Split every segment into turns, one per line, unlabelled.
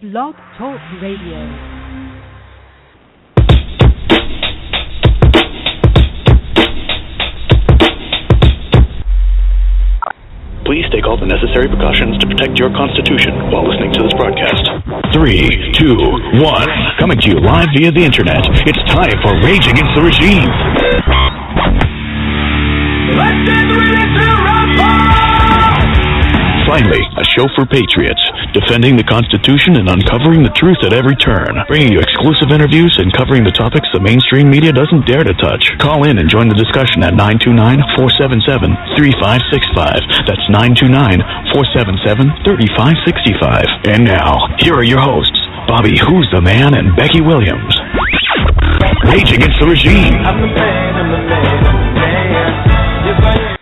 Blog Talk Radio.
Please take all the necessary precautions to protect your constitution while listening to this broadcast. 3, 2, 1. Coming to you live via the internet. It's time for Rage Against the Regime. Let's get ready to rumble! Finally, a show for patriots, defending the Constitution and uncovering the truth at every turn, bringing you exclusive interviews and covering the topics the mainstream media doesn't dare to touch. Call in and join the discussion at 929-477-3565. That's 929-477-3565. And now, here are your hosts, Bobby Who's the Man and Becky Williams. Rage Against the Regime. I'm the man, I'm the man, I'm the man. Yes, I am.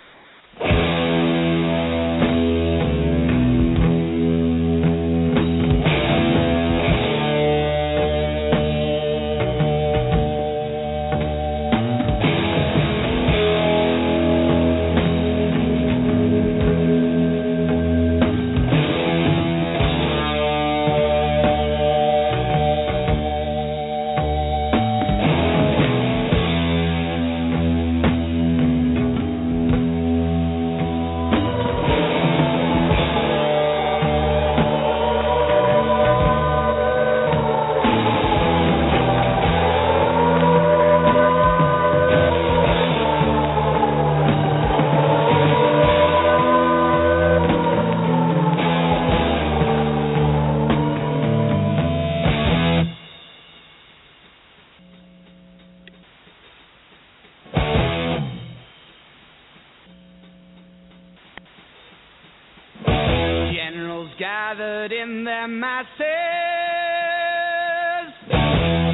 Gathered in their masses,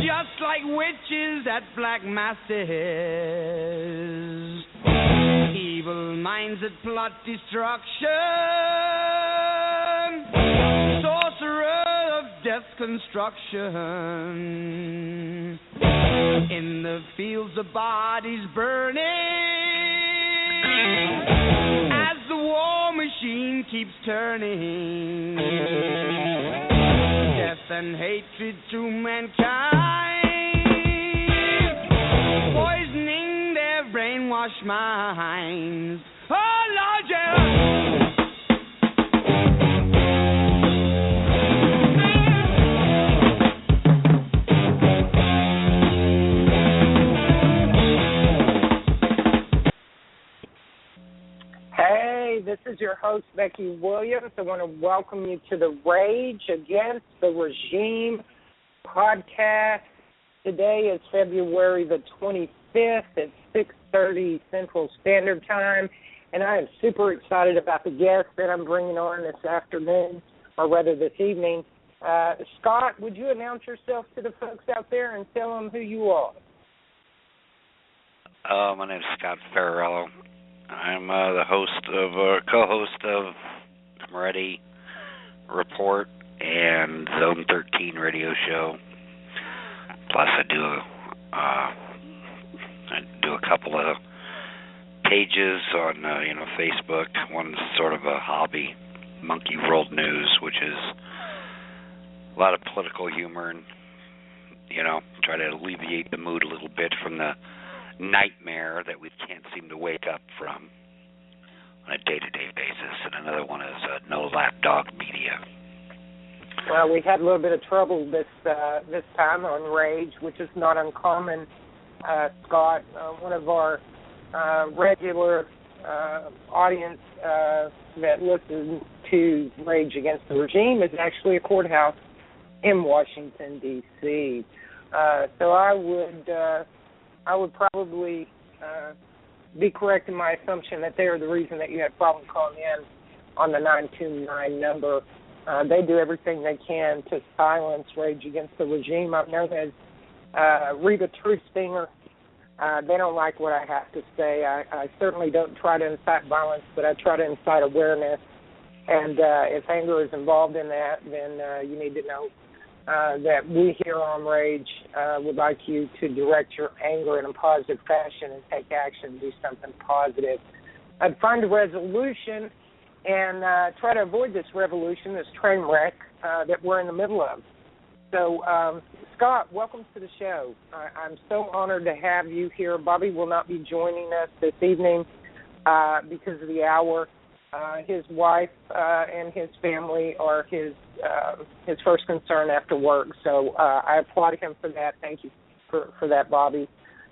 just like witches at black masses. Evil minds that plot destruction, sorcerer of death construction. In the fields of bodies burning, as the war machine keeps turning, death and hatred to mankind, poisoning their brainwashed minds. Oh Lord, yeah.
This is your host, Becky Williams. I want to welcome you to the Rage Against the Regime podcast. Today is February the 25th at 6:30 Central Standard Time, and I am super excited about the guest that I'm bringing on this afternoon, or rather this evening. Scott, would you announce yourself to the folks out there and tell them who you are?
My name is Scott Ferrarello. I'm the co-host of I'm Ready Report and Zone 13 radio show. Plus, I do a couple of pages on Facebook. One's sort of a hobby, Monkey World News, which is a lot of political humor and try to alleviate the mood a little bit from the nightmare that we can't seem to wake up from on a day-to-day basis. And another one is No Lapdog Media.
Well, we had a little bit of trouble this time on Rage, which is not uncommon. Scott, one of our regular audience that listens to Rage Against the Regime is actually a courthouse in Washington, D.C. So I would probably be correct in my assumption that they are the reason that you had problems calling in on the 929 number. They do everything they can to silence Rage Against the Regime. I've known as Reba Truthstinger. They don't like what I have to say. I certainly don't try to incite violence, but I try to incite awareness. And if anger is involved in that, then you need to know that we here on Rage would like you to direct your anger in a positive fashion and take action, do something positive. I'd find a resolution and try to avoid this revolution, this train wreck that we're in the middle of. So, Scott, welcome to the show. I'm so honored to have you here. Bobby will not be joining us this evening because of the hour. His wife and his family are his first concern after work. So I applaud him for that. Thank you for that, Bobby.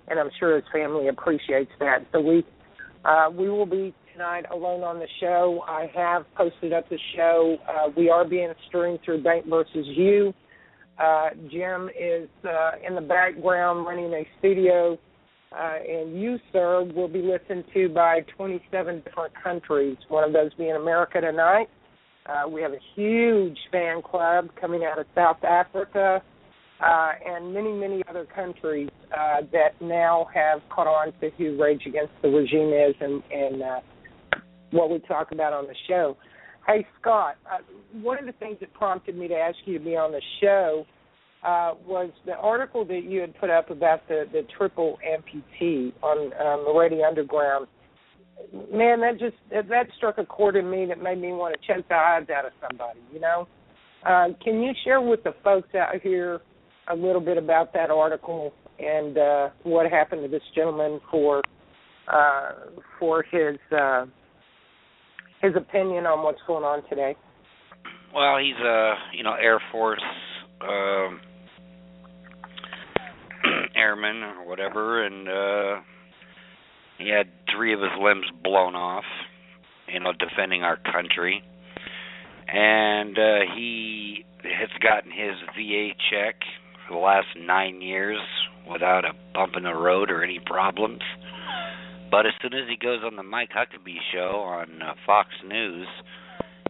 And I'm sure his family appreciates that. So we will be tonight alone on the show. I have posted up the show. We are being streamed through Bank versus You. Jim is in the background running a studio, and you, sir, will be listened to by 27 different countries, one of those being America tonight. We have a huge fan club coming out of South Africa and many, many other countries that now have caught on to who Rage Against the Regime is and what we talk about on the show. Hey, Scott, one of the things that prompted me to ask you to be on the show was the article that you had put up about the triple amputee on Moretti Underground. Man, that struck a chord in me that made me want to choke the eyes out of somebody, you know? Can you share with the folks out here a little bit about that article and what happened to this gentleman for his opinion on what's going on today?
Well, he's a Air Force airman or whatever, and he had 3 of his limbs blown off, defending our country. And he has gotten his VA check for the last 9 years without a bump in the road or any problems. But as soon as he goes on the Mike Huckabee show on Fox News,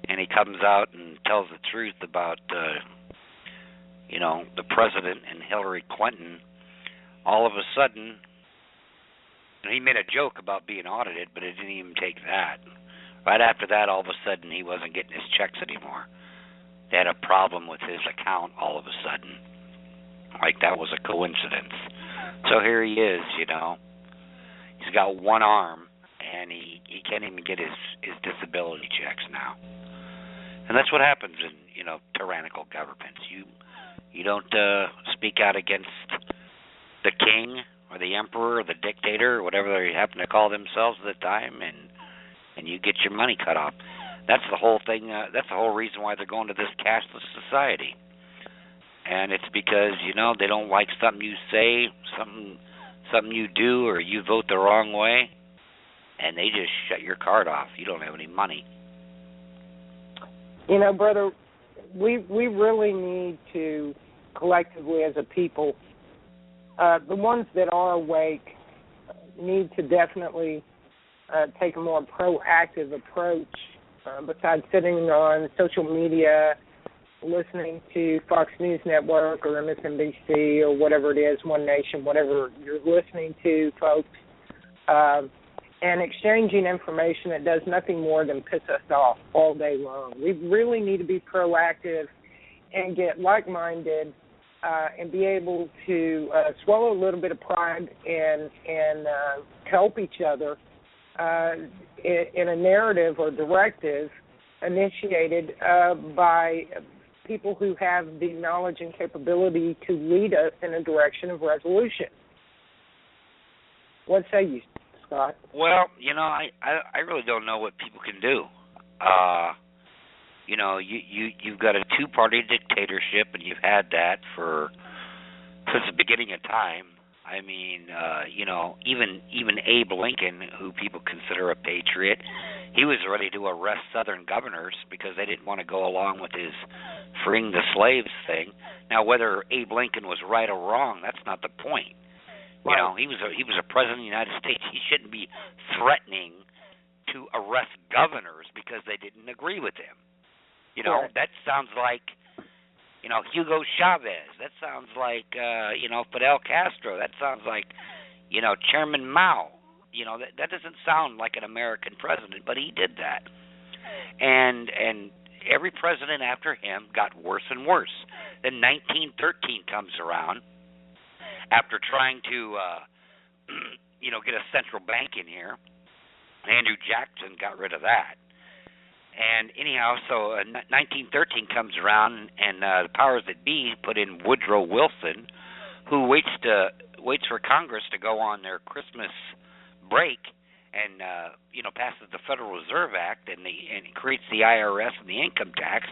and he comes out and tells the truth about, the president and Hillary Clinton, all of a sudden, he made a joke about being audited, but it didn't even take that. Right after that, all of a sudden, he wasn't getting his checks anymore. They had a problem with his account all of a sudden. Like that was a coincidence. So here he is, He's got one arm, and he can't even get his disability checks now. And that's what happens in, tyrannical governments. You don't speak out against the king or the emperor or the dictator or whatever they happen to call themselves at the time, and you get your money cut off. That's the whole thing. That's the whole reason why they're going to this cashless society. And it's because, they don't like something you say, something you do, or you vote the wrong way, and they just shut your card off. You don't have any money.
Brother, we really need to, collectively as a people, the ones that are awake need to definitely take a more proactive approach besides sitting on social media, listening to Fox News Network or MSNBC or whatever it is, One Nation, whatever you're listening to, folks, and exchanging information that does nothing more than piss us off all day long. We really need to be proactive and get like-minded and be able to swallow a little bit of pride and help each other in a narrative or directive initiated by people who have the knowledge and capability to lead us in a direction of resolution. What say you, Scott?
Well, I really don't know what people can do. You've got a two-party dictatorship, and you've had that since the beginning of time. I mean, even Abe Lincoln, who people consider a patriot, he was ready to arrest Southern governors because they didn't want to go along with his freeing the slaves thing. Now, whether Abe Lincoln was right or wrong, that's not the point. Right. He was a president of the United States. He shouldn't be threatening to arrest governors because they didn't agree with him. Right. That sounds like, Hugo Chavez. That sounds like, Fidel Castro. That sounds like, Chairman Mao. That doesn't sound like an American president, but he did that. And every president after him got worse and worse. Then 1913 comes around after trying to, get a central bank in here. Andrew Jackson got rid of that. And anyhow, so 1913 comes around, and the powers that be put in Woodrow Wilson, who waits for Congress to go on their Christmas break, and passes the Federal Reserve Act, and creates the IRS and the income tax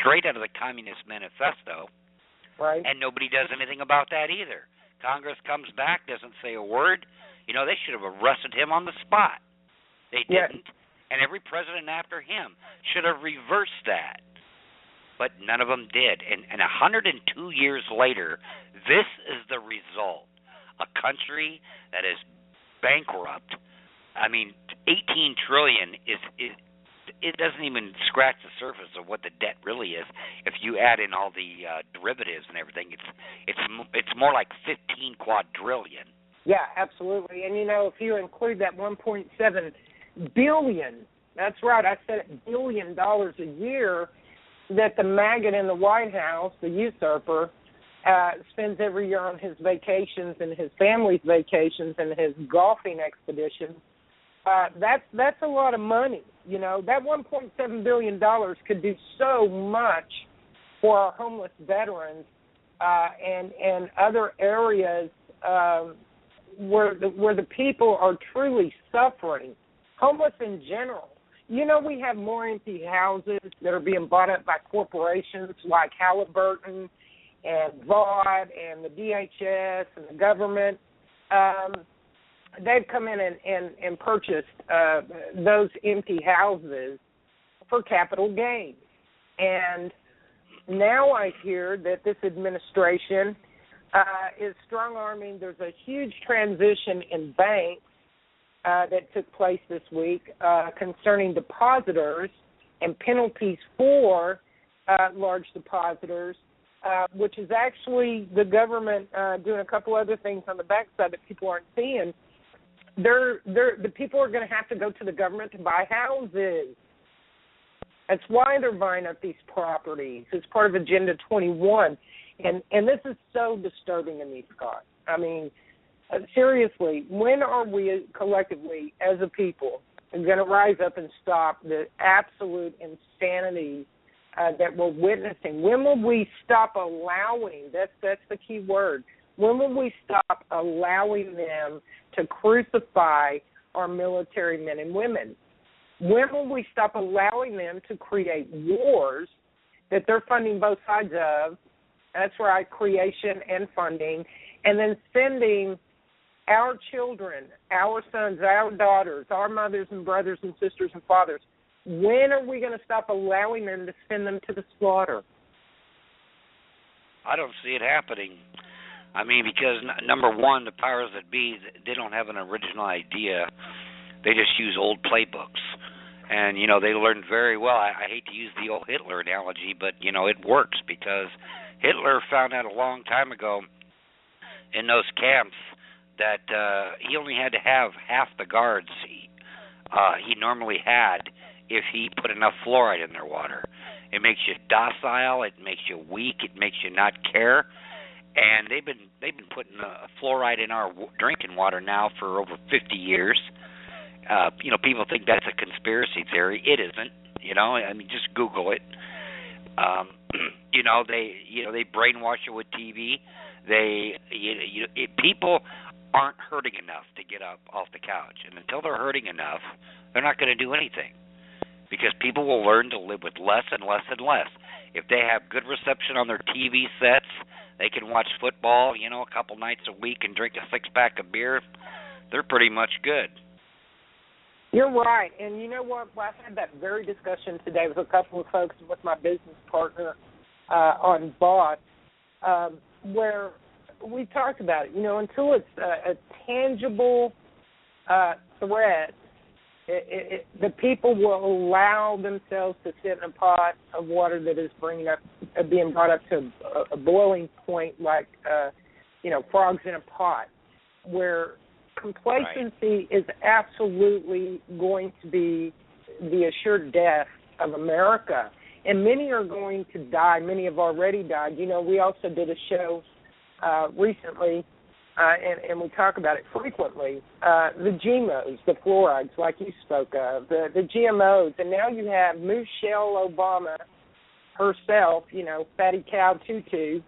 straight out of the Communist Manifesto.
Right.
And nobody does anything about that either. Congress comes back, doesn't say a word. They should have arrested him on the spot. They didn't.
Yes.
And every president after him should have reversed that. But none of them did. And 102 years later, this is the result. A country that is bankrupt. I mean, $18 trillion it doesn't even scratch the surface of what the debt really is. If you add in all the derivatives and everything, it's more like 15 quadrillion.
Yeah, absolutely. And if you include that 1.7 billion, that's right, I said $1 billion a year that the maggot in the White House, the usurper, spends every year on his vacations and his family's vacations and his golfing expeditions. That's a lot of money. That $1.7 billion could do so much for our homeless veterans and other areas where the people are truly suffering. Homeless in general. We have more empty houses that are being bought up by corporations like Halliburton and Vaught and the DHS and the government. They've come in and purchased those empty houses for capital gain. And now I hear that this administration is strong-arming. There's a huge transition in banks that took place this week concerning depositors and penalties for large depositors, which is actually the government doing a couple other things on the backside that people aren't seeing. The people are going to have to go to the government to buy houses. That's why they're buying up these properties. It's part of Agenda 21. And this is so disturbing to me, Scott. I mean, seriously, when are we collectively as a people going to rise up and stop the absolute insanity that we're witnessing? When will we stop allowing, that's the key word, when will we stop allowing them to crucify our military men and women? When will we stop allowing them to create wars that they're funding both sides of? That's right, creation and funding, and then sending our children, our sons, our daughters, our mothers and brothers and sisters and fathers. When are we going to stop allowing them to send them to the slaughter?
I don't see it happening. I mean, because number one, the powers that be, they don't have an original idea. They just use old playbooks. And, they learned very well. I hate to use the old Hitler analogy, but, it works because Hitler found out a long time ago in those camps that he only had to have half the guards he normally had if he put enough fluoride in their water. It makes you docile, it makes you weak, it makes you not care. And they've been putting fluoride in our drinking water now for over 50 years. People think that's a conspiracy theory. It isn't. I mean, just Google it. They brainwash you with TV. People aren't hurting enough to get up off the couch, and until they're hurting enough, they're not going to do anything, because people will learn to live with less and less and less. If they have good reception on their TV sets, they can watch football, a couple nights a week and drink a six-pack of beer, they're pretty much good.
You're right. And you know what? I had that very discussion today with a couple of folks and with my business partner on Boss, where we talked about it. Until it's a tangible threat, the people will allow themselves to sit in a pot of water that is being brought up to a boiling point, like frogs in a pot, where complacency is absolutely going to be the assured death of America. And many are going to die. Many have already died. We also did a show recently and we talk about it frequently, the GMOs, the fluorides, like you spoke of, the GMOs, and now you have Michelle Obama herself, Fatty Cow Tutu,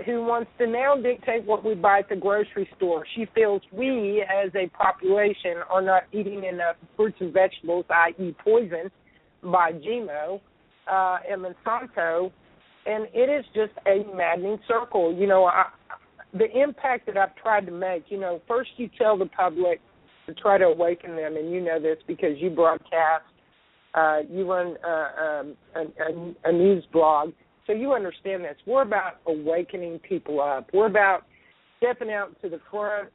who wants to now dictate what we buy at the grocery store. She feels we, as a population, are not eating enough fruits and vegetables, i.e. poison, by GMO and Monsanto, and it is just a maddening circle. The impact that I've tried to make, first you tell the public to try to awaken them, and you know this because you broadcast, you run a news blog, so you understand this. We're about awakening people up. We're about stepping out to the front,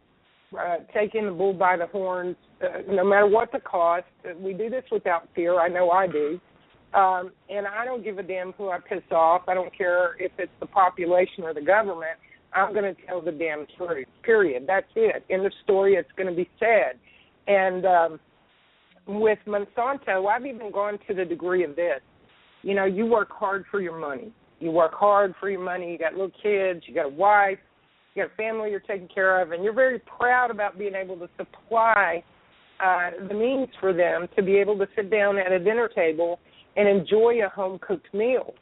taking the bull by the horns, no matter what the cost. We do this without fear. I know I do. And I don't give a damn who I piss off. I don't care if it's the population or the government. I'm going to tell the damn truth, period. That's it. In the story, it's going to be said. And with Monsanto, I've even gone to the degree of this. You work hard for your money. You work hard for your money. You got little kids. You got a wife. You got a family you're taking care of. And you're very proud about being able to supply the means for them to be able to sit down at a dinner table and enjoy a home-cooked meal.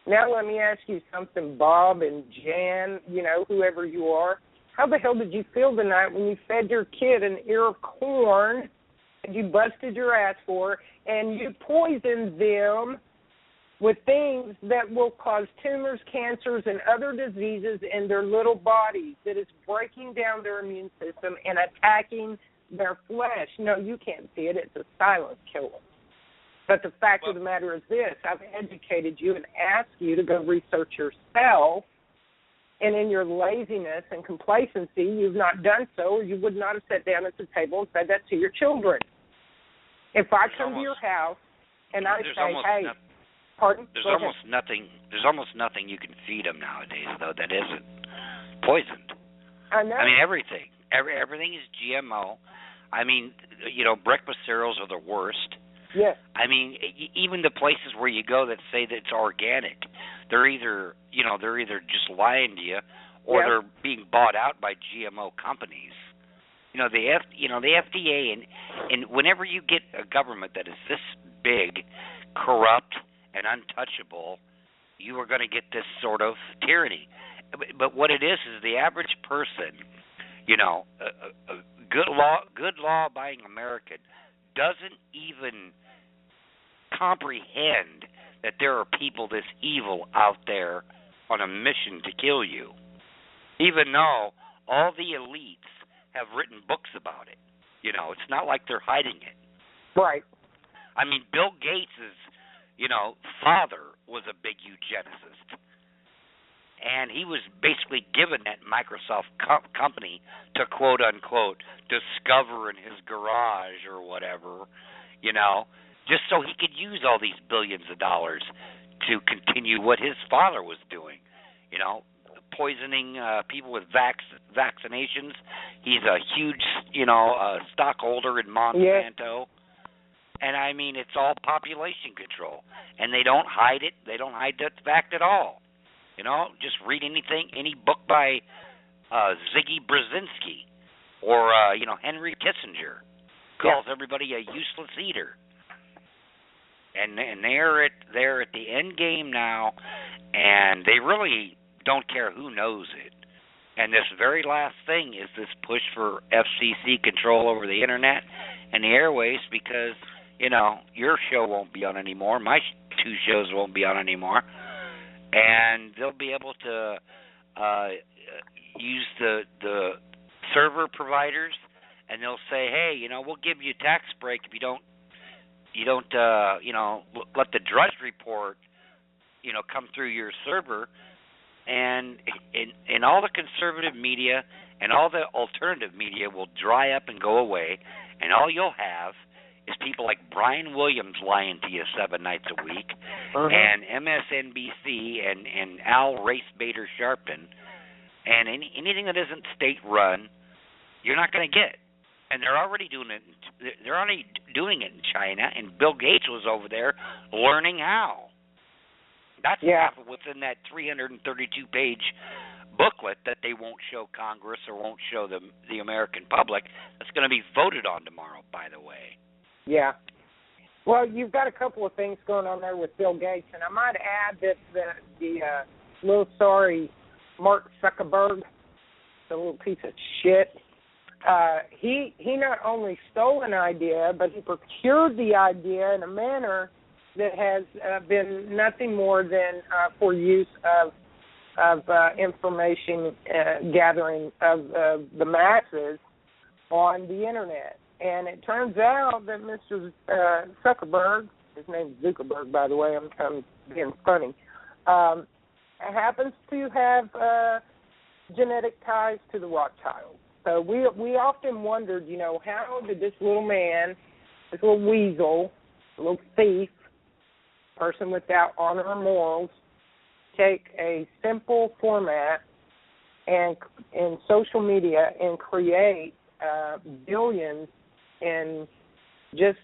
Now let me ask you something, Bob and Jan, whoever you are. How the hell did you feel tonight when you fed your kid an ear of corn and you busted your ass for and you poisoned them with things that will cause tumors, cancers, and other diseases in their little bodies, that is breaking down their immune system and attacking their flesh? No, you can't see it. It's a silent killer. But the fact of the matter is this. I've educated you and asked you to go research yourself, and in your laziness and complacency, you've not done so, or you would not have sat down at the table and said that to your children. If I come to your house and I say, hey, pardon?
There's almost nothing you can feed them nowadays, though, that isn't poisoned.
I know.
I mean, everything. Everything is GMO. I mean, breakfast cereals are the worst.
Yes.
I mean, even the places where you go that say that it's organic, they're either just lying to you, or they're being bought out by GMO companies. The FDA, and whenever you get a government that is this big, corrupt, and untouchable, you are going to get this sort of tyranny. But what it is the average person, a good law-abiding American doesn't even comprehend that there are people this evil out there on a mission to kill you, even though all the elites have written books about it. It's not like they're hiding it.
Right.
I mean, Bill Gates' father was a big eugenicist, and he was basically given that Microsoft company to quote unquote discover in his garage or whatever, just so he could use all these billions of dollars to continue what his father was doing, poisoning people with vaccinations. He's a huge, stockholder in Monsanto. And, I mean, it's all population control. And they don't hide it. They don't hide that fact at all. Just read any book by Ziggy Brzezinski or, Henry Kissinger. Calls everybody a useless eater. And they're at the end game now, and they really don't care who knows it. And this very last thing is this push for FCC control over the Internet and the airways, because, your show won't be on anymore. My two shows won't be on anymore. And they'll be able to use the server providers, and they'll say, hey, we'll give you a tax break if you don't let the Drudge Report, come through your server, and all the conservative media and all the alternative media will dry up and go away, and all you'll have is people like Brian Williams lying to you 7 nights a week, and MSNBC and Al Race Bader Sharpton, and anything that isn't state-run, you're not going to get. And they're already doing it. They're already doing it in China, and Bill Gates was over there learning how. That's within that 332-page booklet that they won't show Congress or won't show the American public. That's going to be voted on tomorrow, by the way.
Yeah. Well, you've got a couple of things going on there with Bill Gates, and I might add that the little sorry Mark Zuckerberg, the little piece of shit, he not only stole an idea, but he procured the idea in a manner that has been nothing more than for use of information gathering of the masses on the internet. And it turns out that Mr. Zuckerberg, his name's Zuckerberg, by the way, I'm being funny, happens to have genetic ties to the Rothschilds. So we often wondered, how did this little man, this little weasel, a little thief, person without honor or morals, take a simple format and in social media and create billions in just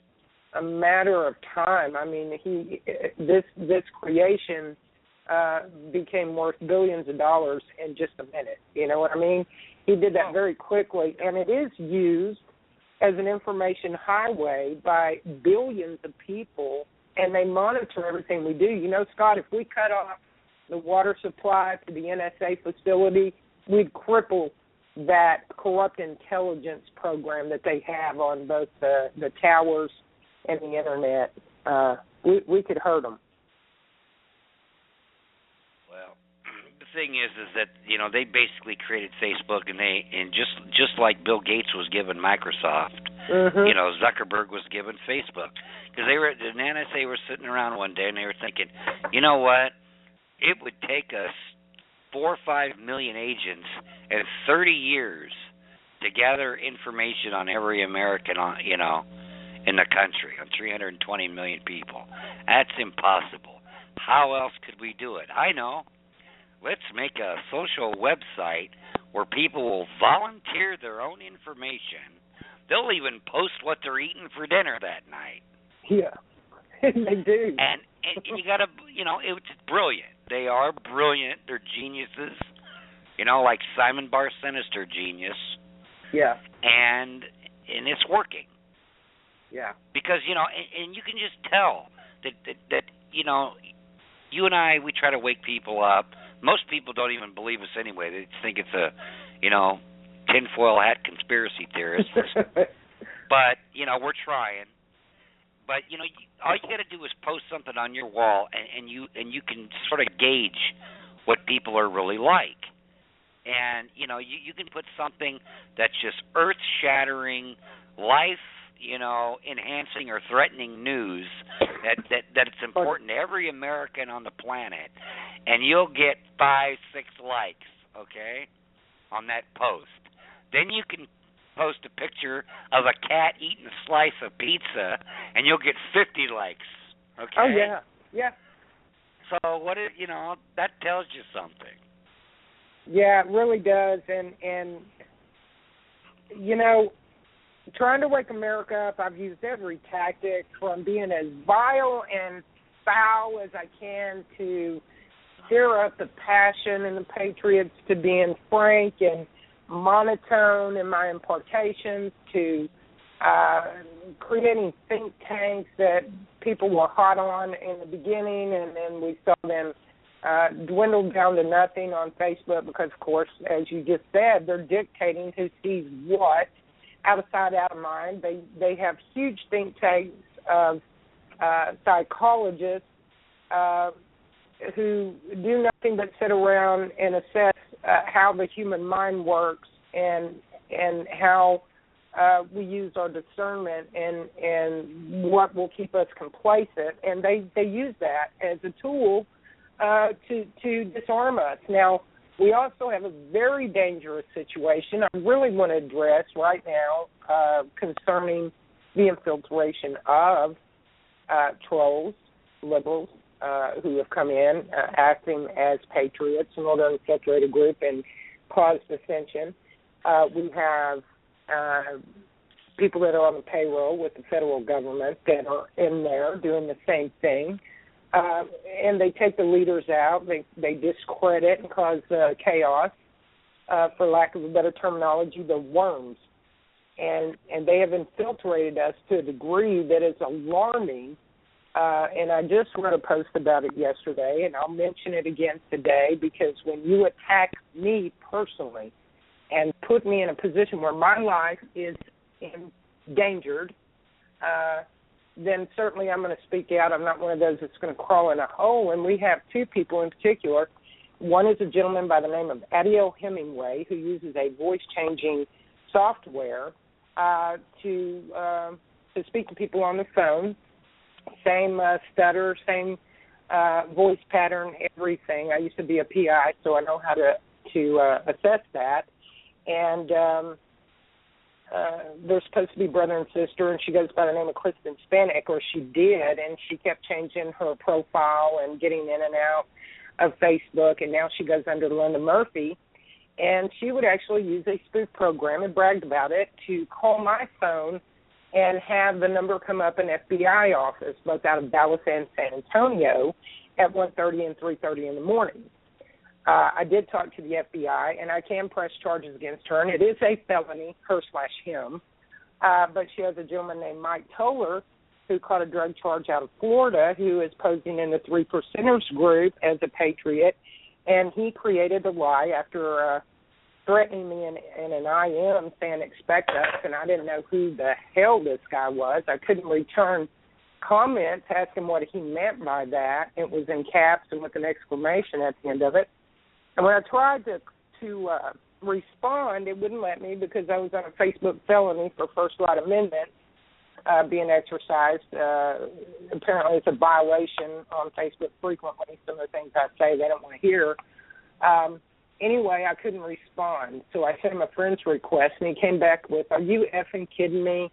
a matter of time. I mean, this creation became worth billions of dollars in just a minute. You know what I mean? He did that very quickly, and it is used as an information highway by billions of people, and they monitor everything we do. Scott, if we cut off the water supply to the NSA facility, we'd cripple that corrupt intelligence program that they have on both the towers and the internet. We could hurt them.
Well, the thing is that they basically created Facebook, and just like Bill Gates was given Microsoft, Zuckerberg was given Facebook, because the NSA were sitting around one day and they were thinking, you know what, it would take us 4 or 5 million agents and 30 years to gather information on every American, in the country, on 320 million people. That's impossible. How else could we do it? I know. Let's make a social website where people will volunteer their own information. They'll even post what they're eating for dinner that night.
Yeah, they do.
And you got to, it's brilliant. They are brilliant. They're geniuses. Like Simon Bar Sinister genius.
Yeah.
And it's working.
Yeah.
Because, and you can just tell that you and I, we try to wake people up. Most people don't even believe us anyway. They think it's a, tinfoil hat conspiracy theorist. But, we're trying. But, all you got to do is post something on your wall, and you can sort of gauge what people are really like. And, you can put something that's just earth-shattering, enhancing or threatening news that it's important to every American on the planet, and you'll get 5, 6 likes, okay, on that post. Then you can post a picture of a cat eating a slice of pizza, and you'll get 50 likes, okay?
Oh, yeah.
So what is, that tells you something.
Yeah, it really does, and trying to wake America up, I've used every tactic from being as vile and foul as I can to stir up the passion in the patriots, to being frank and monotone in my impartations, to creating think tanks that people were hot on in the beginning, and then we saw them dwindle down to nothing on Facebook because, of course, as you just said, they're dictating who sees what. Out of sight, out of mind. They have huge think tanks of psychologists who do nothing but sit around and assess how the human mind works and how we use our discernment and what will keep us complacent. And they use that as a tool to disarm us. Now, we also have a very dangerous situation I really want to address right now concerning the infiltration of trolls, liberals, who have come in acting as patriots in order to infiltrate a group and cause dissension. We have people that are on the payroll with the federal government that are in there doing the same thing. And they take the leaders out. They discredit and cause chaos for lack of a better terminology, the worms. And they have infiltrated us to a degree that is alarming. And I just wrote a post about it yesterday, and I'll mention it again today, because when you attack me personally and put me in a position where my life is endangered, then certainly I'm going to speak out. I'm not one of those that's going to crawl in a hole. And we have two people in particular. One is a gentleman by the name of Adiel Hemingway, who uses a voice-changing software to speak to people on the phone. Same stutter, same voice pattern, everything. I used to be a PI, so I know how to assess that. And they're supposed to be brother and sister, and she goes by the name of Kristen Spanek, or she did, and she kept changing her profile and getting in and out of Facebook, and now she goes under Linda Murphy. And she would actually use a spoof program, and bragged about it, to call my phone and have the number come up in FBI office, both out of Dallas and San Antonio, at 1:30 and 3:30 in the morning. I did talk to the FBI, and I can press charges against her, and it is a felony, her/him. But she has a gentleman named Mike Toller, who caught a drug charge out of Florida, who is posing in the 3 Percenters group as a patriot, and he created a lie after threatening me in an IM saying expect us, and I didn't know who the hell this guy was. I couldn't return comments asking what he meant by that. It was in caps and with an exclamation at the end of it. And when I tried to respond, it wouldn't let me because I was on a Facebook felony for First Right Amendment being exercised. Apparently it's a violation on Facebook frequently. Some of the things I say they don't want to hear. Anyway, I couldn't respond, so I sent him a friend's request, and he came back with, "Are you effing kidding me?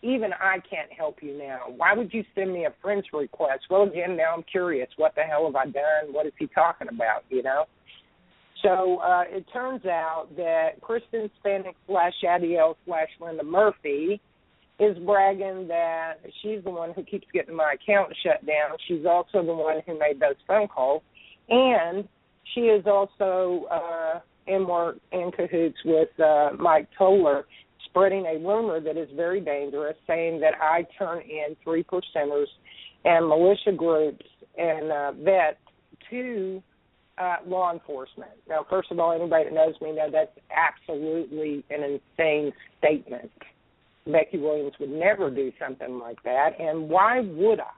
Even I can't help you now. Why would you send me a friend's request?" Well, again, now I'm curious. What the hell have I done? What is he talking about, you know? So it turns out that Kristen Spanek /Adiel/Linda Murphy is bragging that she's the one who keeps getting my account shut down. She's also the one who made those phone calls, and she is also in cahoots with Mike Toller, spreading a rumor that is very dangerous, saying that I turn in 3 Percenters and militia groups and vets to law enforcement. Now, first of all, anybody that knows me knows that's absolutely an insane statement. Becky Williams would never do something like that, and why would I?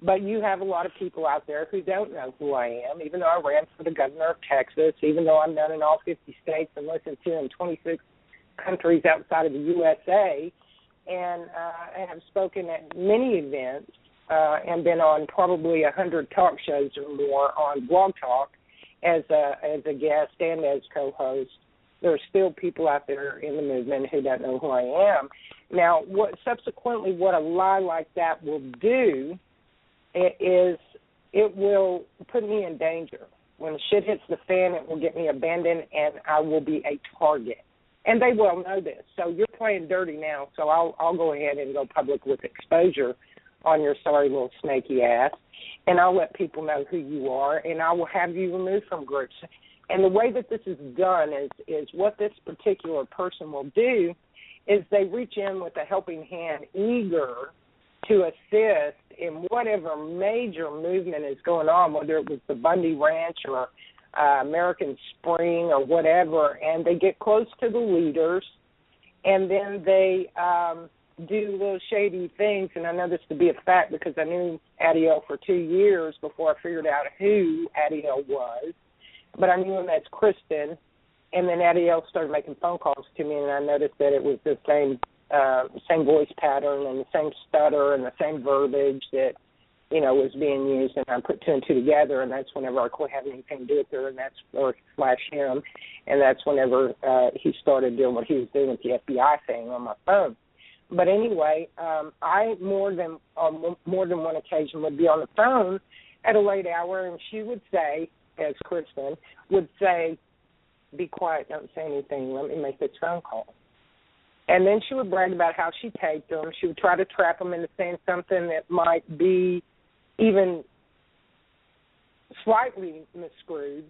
But you have a lot of people out there who don't know who I am, even though I ran for the governor of Texas, even though I'm known in all 50 states and listened to in 26 countries outside of the USA, and I have spoken at many events and been on probably 100 talk shows or more on Blog Talk as a guest and as co-host. There are still people out there in the movement who don't know who I am. Now, what a lie like that will do is it will put me in danger. When shit hits the fan, it will get me abandoned, and I will be a target. And they well know this. So you're playing dirty now, so I'll go ahead and go public with exposure on your sorry little snaky ass, and I'll let people know who you are, and I will have you removed from groups. And the way that this is done is what this particular person will do is they reach in with a helping hand, eager to assist in whatever major movement is going on, whether it was the Bundy Ranch or American Spring or whatever, and they get close to the leaders, and then they do little shady things. And I know this to be a fact because I knew Adiel for 2 years before I figured out who Adiel was, but I knew him as Kristen, and then Adiel started making phone calls to me, and I noticed that it was the same voice pattern and the same stutter and the same verbiage that, you know, was being used, and I put 2 and 2 together, and that's whenever I quit having anything to do with her, and that's /him, and that's whenever he started doing what he was doing with the FBI thing on my phone. But anyway, I more than one occasion would be on the phone at a late hour, and she would say, as Kristen would say, "Be quiet, don't say anything, let me make this phone call." And then she would brag about how she taped them. She would try to trap them into saying something that might be even slightly miscrewed,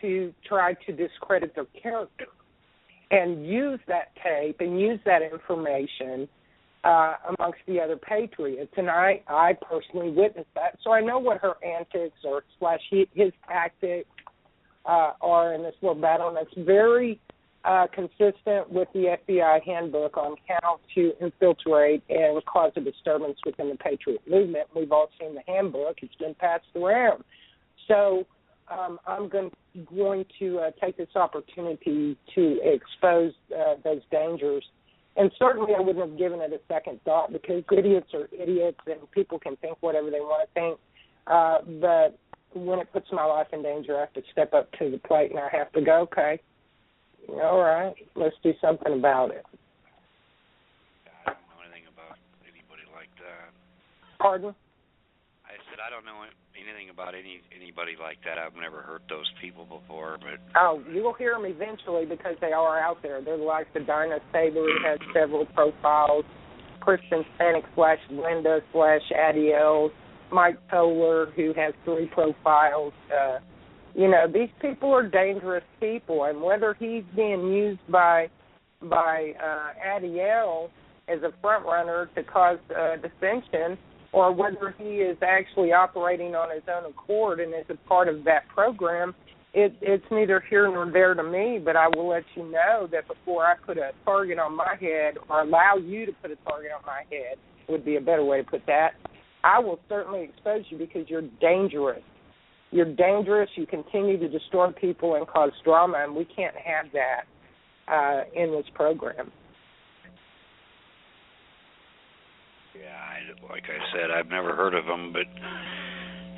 to try to discredit their character and use that tape and use that information amongst the other patriots. And I personally witnessed that. So I know what her antics or / his tactics are in this little battle, and it's very consistent with the FBI handbook on how to infiltrate and cause a disturbance within the Patriot movement. We've all seen the handbook. It's been passed around. So I'm going to take this opportunity to expose those dangers. And certainly I wouldn't have given it a second thought, because idiots are idiots and people can think whatever they want to think. But when it puts my life in danger, I have to step up to the plate and I have to go, okay, all right, let's do something about it.
I don't know anything about anybody like that.
Pardon?
I said I don't know anything about anybody like that. I've never heard those people before, but
you will hear them eventually, because they are out there. They're like the Dinah Saber, who has several profiles, Kristen Stanek / Linda / Adiel, Mike Toller, who has 3 profiles. These people are dangerous people, and whether he's being used by Adiel as a front runner to cause dissension, or whether he is actually operating on his own accord and is a part of that program, it's neither here nor there to me. But I will let you know that before I put a target on my head, or allow you to put a target on my head, would be a better way to put that, I will certainly expose you, because you're dangerous. You're dangerous. You continue to destroy people and cause drama, and we can't have that in this program.
Yeah, like I said, I've never heard of them, but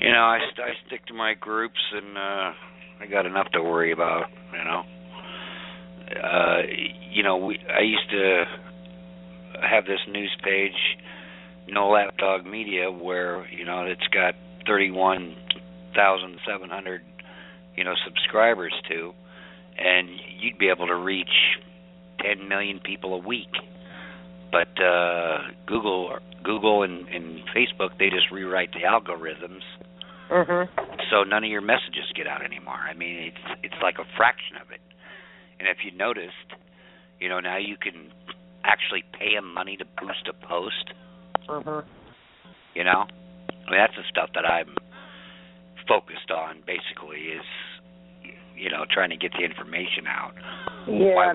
I stick to my groups, and I got enough to worry about. I used to have this news page, No Lapdog Media, where it's got 31,700 subscribers to, and you'd be able to reach 10 million people a week. But Google and Facebook, they just rewrite the algorithms, so none of your messages get out anymore. I mean, it's like a fraction of it. And if you noticed, now you can actually pay them money to boost a post. I mean, that's the stuff that I'm focused on. Basically, is trying to get the information out.
Yeah,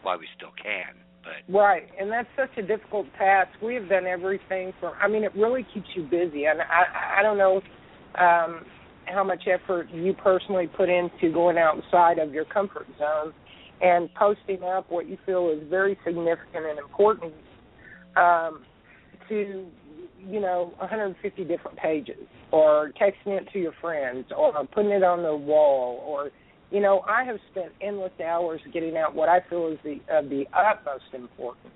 why we still can. But.
Right, and that's such a difficult task. We have done everything from, it really keeps you busy. And I don't know how much effort you personally put into going outside of your comfort zone and posting up what you feel is very significant and important to, 150 different pages, or texting it to your friends, or putting it on the wall, or I have spent endless hours getting out what I feel is of the utmost importance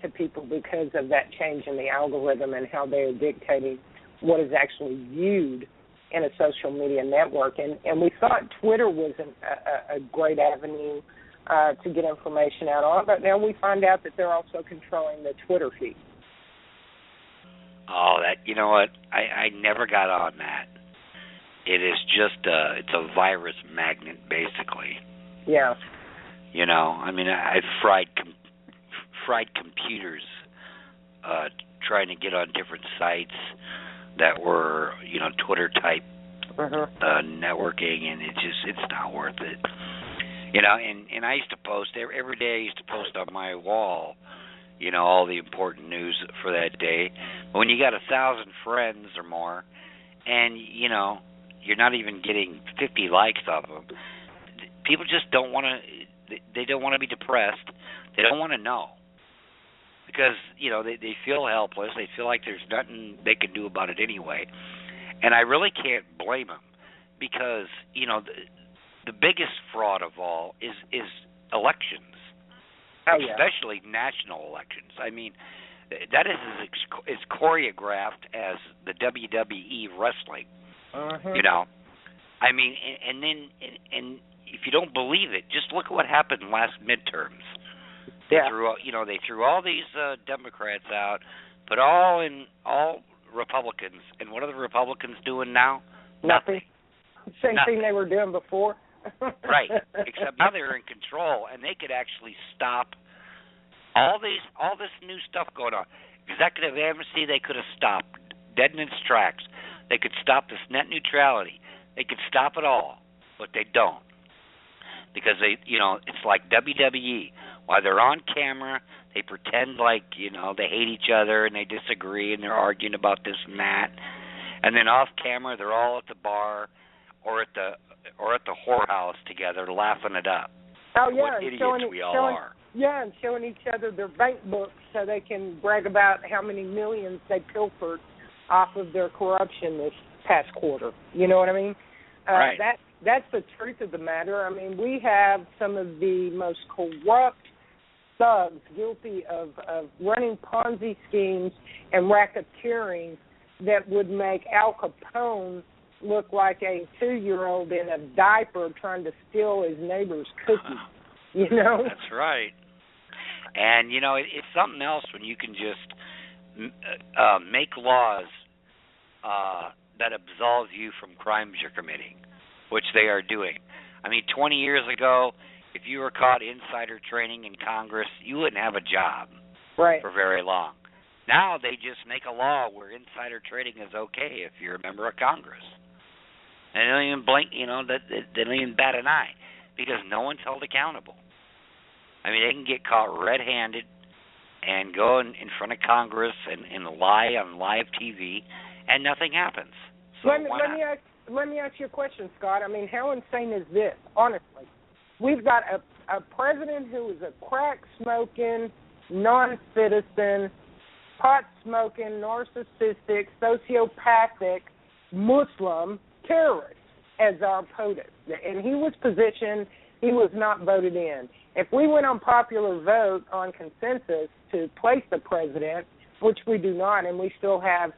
to people, because of that change in the algorithm and how they are dictating what is actually viewed in a social media network. And we thought Twitter was a great avenue to get information out on, but now we find out that they're also controlling the Twitter feed.
Oh, you know what? I never got on that. It is just it's a virus magnet, basically.
Yeah.
I fried computers trying to get on different sites that were, Twitter type networking, and it's not worth it. And I used to post every day. I used to post on my wall, all the important news for that day. But when you got 1,000 friends or more, and you're not even getting 50 likes off them, people just don't want to. They don't want to be depressed. They don't want to know, because they feel helpless. They feel like there's nothing they can do about it anyway. And I really can't blame them, because the biggest fraud of all is elections, especially national elections. I mean, that is as choreographed as the WWE wrestling. I mean, and if you don't believe it, just look at what happened last midterms. They threw all these Democrats out, put all Republicans, and what are the Republicans doing now?
Nothing. Same
Nothing.
thing they were doing before.
Right. Except now they're in control, and they could actually stop all this new stuff going on. Executive amnesty, they could have stopped dead in its tracks. They could stop this net neutrality. They could stop it all, but they don't, because it's like WWE. While they're on camera, they pretend like they hate each other and they disagree and they're arguing about this and that, and then off camera they're all at the bar or at the whorehouse together laughing it up.
Oh yeah,
what idiots we all are.
Yeah, and showing each other their bank books so they can brag about how many millions they pilfered off of their corruption this past quarter. You know what I mean?
Right.
That's the truth of the matter. I mean, we have some of the most corrupt thugs guilty of running Ponzi schemes and racketeering that would make Al Capone look like a 2-year-old in a diaper trying to steal his neighbor's cookies. You know?
That's right. And, it's something else when you can just make laws that absolve you from crimes you're committing, which they are doing. I mean, 20 years ago, if you were caught insider trading in Congress, you wouldn't have a job for very long. Now they just make a law where insider trading is okay if you're a member of Congress. And they don't even blink, they don't even bat an eye because no one's held accountable. I mean, they can get caught red-handed and go in front of Congress and lie on live TV, and nothing happens. So
let me ask you a question, Scott. I mean, how insane is this? Honestly, we've got a president who is a crack-smoking, non-citizen, pot-smoking, narcissistic, sociopathic Muslim terrorist as our POTUS. And he was positioned, he was not voted in. If we went on popular vote on consensus to place the president, which we do not, and we still have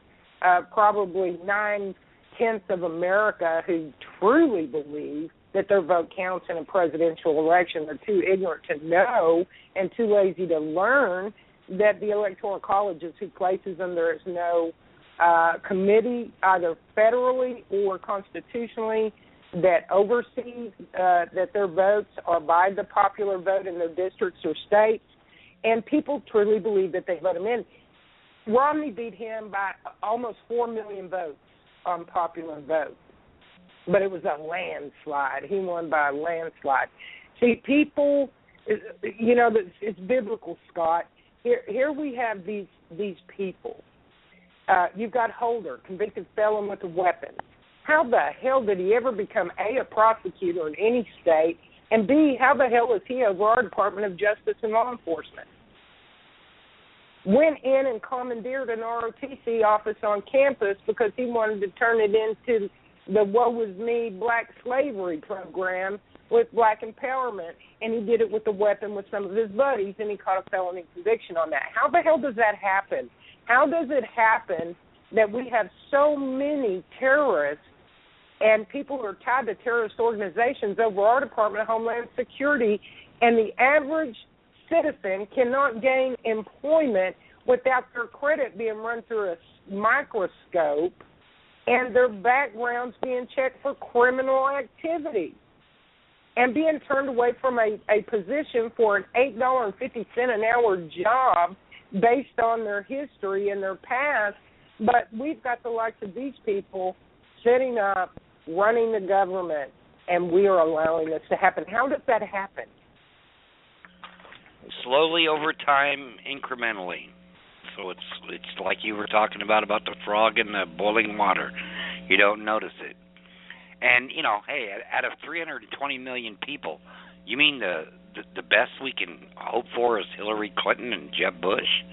probably 9/10 of America who truly believe that their vote counts in a presidential election. They're too ignorant to know and too lazy to learn that the Electoral College is who places them. There is no committee, either federally or constitutionally, that oversees that their votes are by the popular vote in their districts or states, and people truly believe that they vote him in. Romney beat him by almost 4 million votes on popular vote, but it was a landslide. He won by a landslide. See, people, it's biblical, Scott. Here we have these people. You've got Holder, convicted felon with a weapon. How the hell did he ever become, A, a prosecutor in any state, and B, how the hell is he over our Department of Justice and Law Enforcement? Went in and commandeered an ROTC office on campus because he wanted to turn it into the Woe Is Me black slavery program with black empowerment, and he did it with a weapon with some of his buddies, and he caught a felony conviction on that. How the hell does that happen? How does it happen that we have so many terrorists and people who are tied to terrorist organizations over our Department of Homeland Security, and the average citizen cannot gain employment without their credit being run through a microscope and their backgrounds being checked for criminal activity and being turned away from a position for an $8.50 an hour job based on their history and their past. But we've got the likes of these people setting up, running the government, and we are allowing this to happen. How does that happen?
Slowly over time, incrementally. So it's like you were talking about the frog in the boiling water. You don't notice it. And, hey, out of 320 million people, you mean the best we can hope for is Hillary Clinton and Jeb Bush?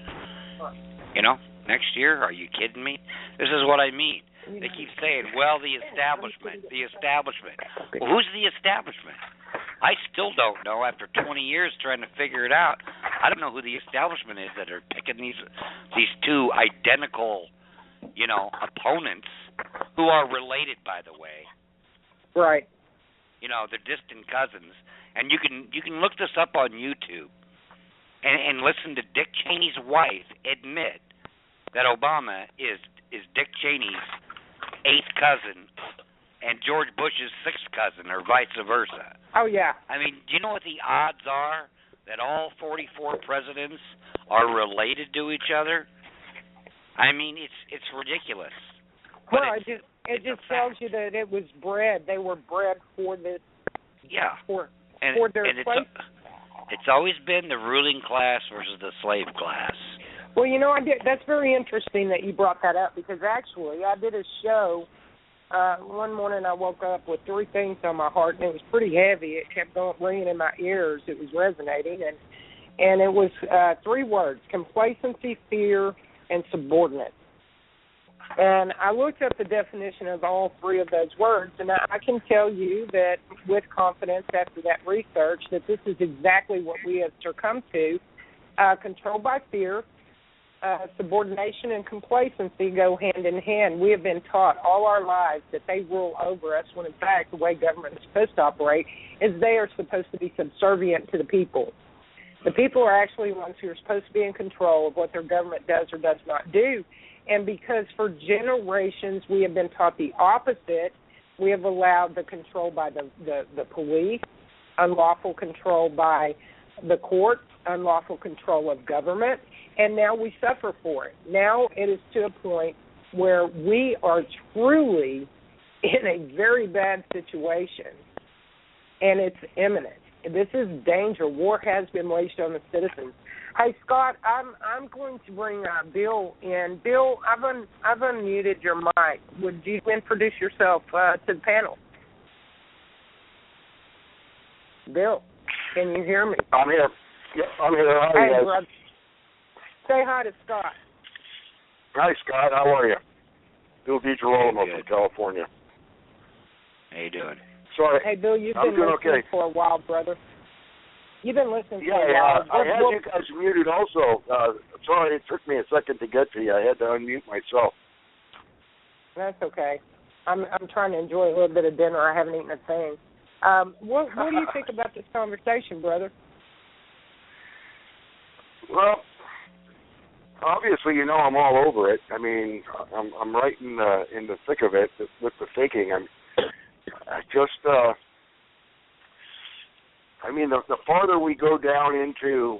Next year? Are you kidding me? This is what I mean. They keep saying, well, the establishment. Well, who's the establishment? I still don't know after 20 years trying to figure it out. I don't know who the establishment is that are picking these two identical, opponents who are related, by the way.
Right.
They're distant cousins. And you can look this up on YouTube and listen to Dick Cheney's wife admit that Obama is Dick Cheney's eighth cousin and George Bush's sixth cousin, or vice versa.
Oh, yeah.
I mean, do you know what the odds are that all 44 presidents are related to each other? I mean, it's ridiculous. But
Well, it just tells you that it was bred. They were bred for this.
Yeah.
For their
and
place.
it's always been the ruling class versus the slave class.
Well, that's very interesting that you brought that up, because actually I did a show. One morning I woke up with three things on my heart, and it was pretty heavy. It kept ringing in my ears. It was resonating, and it was three words: complacency, fear, and subordinate. And I looked up the definition of all three of those words, and I can tell you that with confidence after that research that this is exactly what we have succumbed to. Controlled by fear, subordination and complacency go hand in hand. We have been taught all our lives that they rule over us, when in fact the way government is supposed to operate is they are supposed to be subservient to the people. The people are actually the ones who are supposed to be in control of what their government does or does not do. And because for generations we have been taught the opposite, we have allowed the control by the police, unlawful control by the courts, unlawful control of government, and now we suffer for it. Now it is to a point where we are truly in a very bad situation, and it's imminent. This is danger. War has been waged on the citizens. Hey, Scott, I'm going to bring Bill in. Bill, I've unmuted your mic. Would you introduce yourself to the panel? Bill, can you hear me?
I'm here. Yep, I'm here. How are you guys?
Brother. Say hi to Scott.
Hi, Scott. How are you? Bill DiGirolamo from California.
How you doing?
Sorry.
Hey, Bill, you've
I'm
been
doing
listening
okay.
for a while, brother. You've been listening for a
Yeah,
while.
I had you guys muted also. Sorry, it took me a second to get to you. I had to unmute myself.
That's okay. I'm trying to enjoy a little bit of dinner. I haven't eaten a thing. What do you think about this conversation, brother?
Well, obviously, I'm all over it. I mean, I'm right in the thick of it with the thinking. The farther we go down into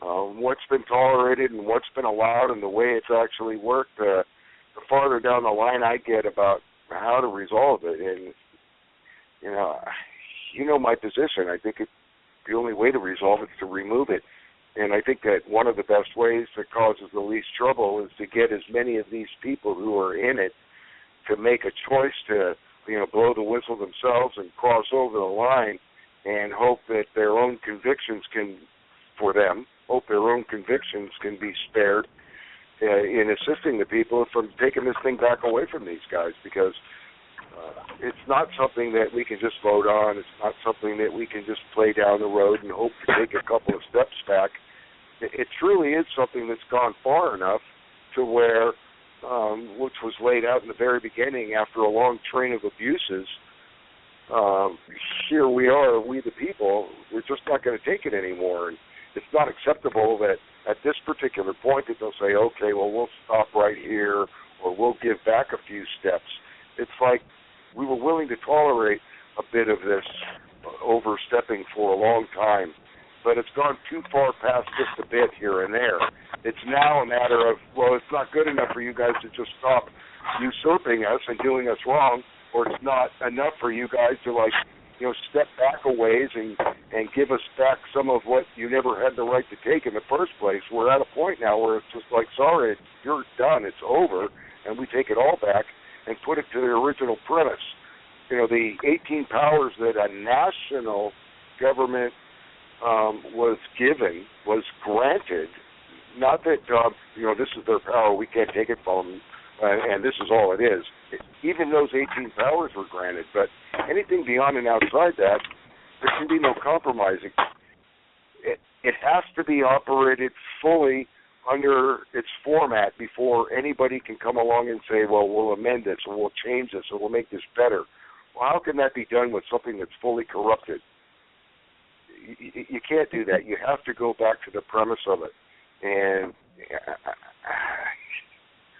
what's been tolerated and what's been allowed and the way it's actually worked, the farther down the line I get about how to resolve it. And, my position. I think the only way to resolve it is to remove it. And I think that one of the best ways that causes the least trouble is to get as many of these people who are in it to make a choice to, blow the whistle themselves and cross over the line and hope that their own convictions can be spared in assisting the people from taking this thing back away from these guys, because it's not something that we can just vote on. It's not something that we can just play down the road and hope to take a couple of steps back. It truly is something that's gone far enough to where, which was laid out in the very beginning after a long train of abuses, here we are, we the people, we're just not going to take it anymore. And it's not acceptable that at this particular point that they'll say, okay, well, we'll stop right here, or we'll give back a few steps. It's like we were willing to tolerate a bit of this overstepping for a long time, but it's gone too far past just a bit here and there. It's now a matter of, well, it's not good enough for you guys to just stop usurping us and doing us wrong, or it's not enough for you guys to, step back a ways and give us back some of what you never had the right to take in the first place. We're at a point now where it's just like, sorry, you're done, it's over, and we take it all back and put it to the original premise. The 18 powers that a national government was granted, not that, this is their power, we can't take it from them, and this is all it is. Even those 18 powers were granted, but anything beyond and outside that, there can be no compromising. It has to be operated fully under its format before anybody can come along and say, well, we'll amend this, or we'll change this, or we'll make this better. Well, how can that be done with something that's fully corrupted? You can't do that. You have to go back to the premise of it. And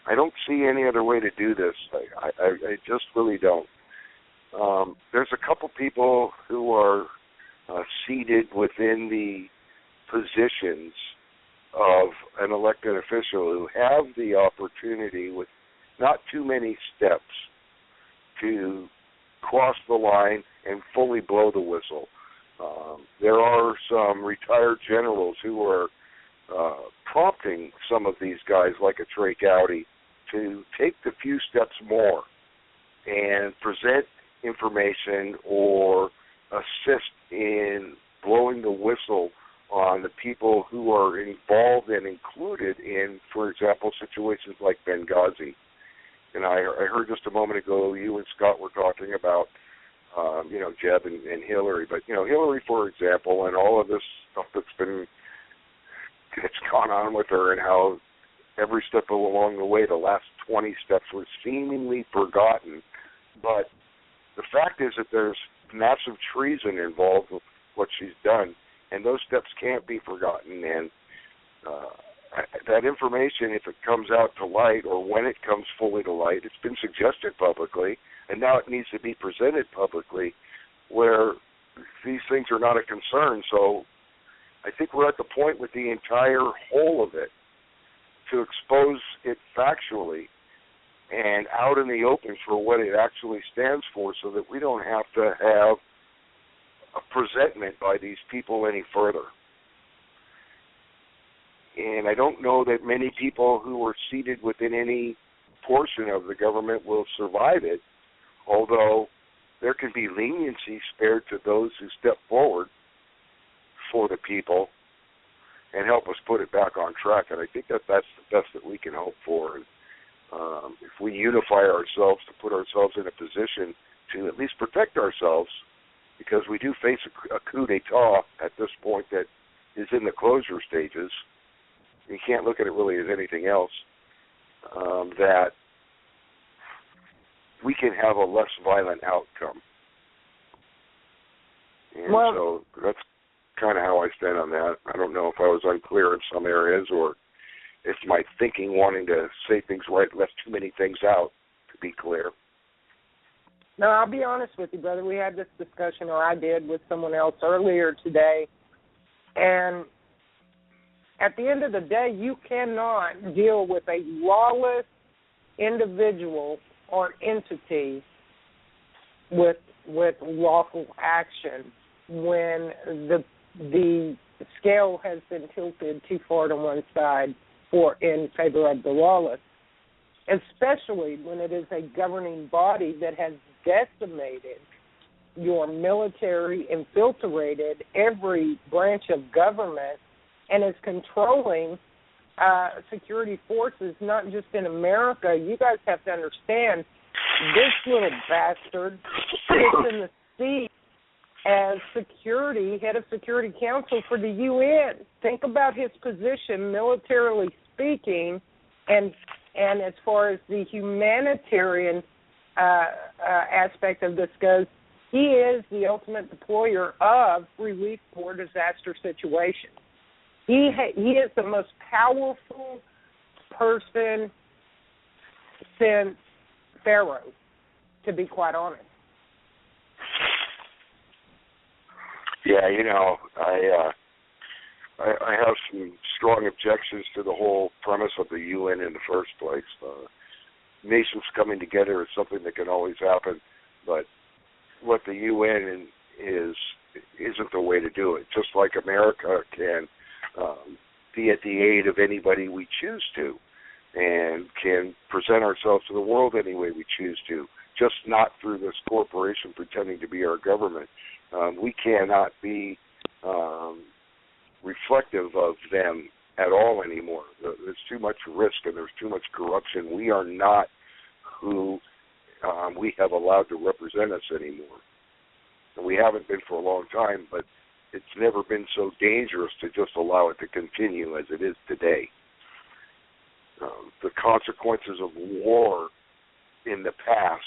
I don't see any other way to do this. I just really don't. There's a couple people who are seated within the positions of an elected official who have the opportunity with not too many steps to cross the line and fully blow the whistle. There are some retired generals who are prompting some of these guys, like a Trey Gowdy, to take the few steps more and present information or assist in blowing the whistle on the people who are involved and included in, for example, situations like Benghazi. And I heard just a moment ago you and Scott were talking about, Jeb and Hillary. But, Hillary, for example, and all of this stuff that's gone on with her, and how every step along the way, the last 20 steps were seemingly forgotten. But the fact is that there's massive treason involved with what she's done, and those steps can't be forgotten. And that information, if it comes out to light, or when it comes fully to light, it's been suggested publicly, and now it needs to be presented publicly, where these things are not a concern. So I think we're at the point with the entire whole of it to expose it factually and out in the open for what it actually stands for, so that we don't have to have a presentment by these people any further. And I don't know that many people who are seated within any portion of the government will survive it, although there can be leniency spared to those who step forward for the people and help us put it back on track. And I think that's the best that we can hope for. And if we unify ourselves to put ourselves in a position to at least protect ourselves, because we do face a coup d'etat at this point that is in the closure stages. You can't look at it really as anything else, that we can have a less violent outcome. And so that's kind of how I stand on that. I don't know if I was unclear in some areas, or if my thinking wanting to say things right left too many things out to be clear.
No, I'll be honest with you, brother. We had this discussion, or I did, with someone else earlier today, and at the end of the day, you cannot deal with a lawless individual or entity with lawful action when the scale has been tilted too far to one side in favor of the lawless, especially when it is a governing body that has decimated your military, infiltrated every branch of government, and is controlling security forces, not just in America. You guys have to understand, this little bastard sits in the seat as head of Security Council for the UN. Think about his position, militarily speaking, and as far as the humanitarian aspect of this goes, he is the ultimate deployer of relief for disaster situations. He is the most powerful person since Pharaoh, to be quite honest.
Yeah, I have some strong objections to the whole premise of the UN in the first place. Nations coming together is something that can always happen, but what the UN isn't the way to do it. Just like America can be at the aid of anybody we choose to, and can present ourselves to the world any way we choose to, just not through this corporation pretending to be our government. We cannot be reflective of them at all anymore. There's too much risk and there's too much corruption. We are not who we have allowed to represent us anymore. And we haven't been for a long time, but it's never been so dangerous to just allow it to continue as it is today. The consequences of war in the past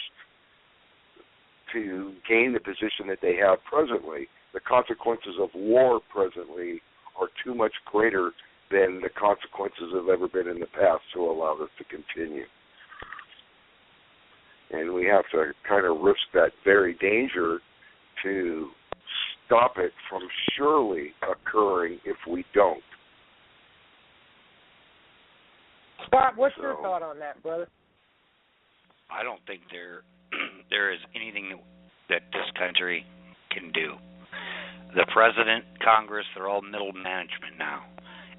to gain the position that they have presently, the consequences of war presently are too much greater than the consequences have ever been in the past to allow this to continue. And we have to kind of risk that very danger to stop it from surely occurring if we don't.
Scott, what's your thought on that, brother?
I don't think there is anything that this country can do. The president, Congress, they're all middle management now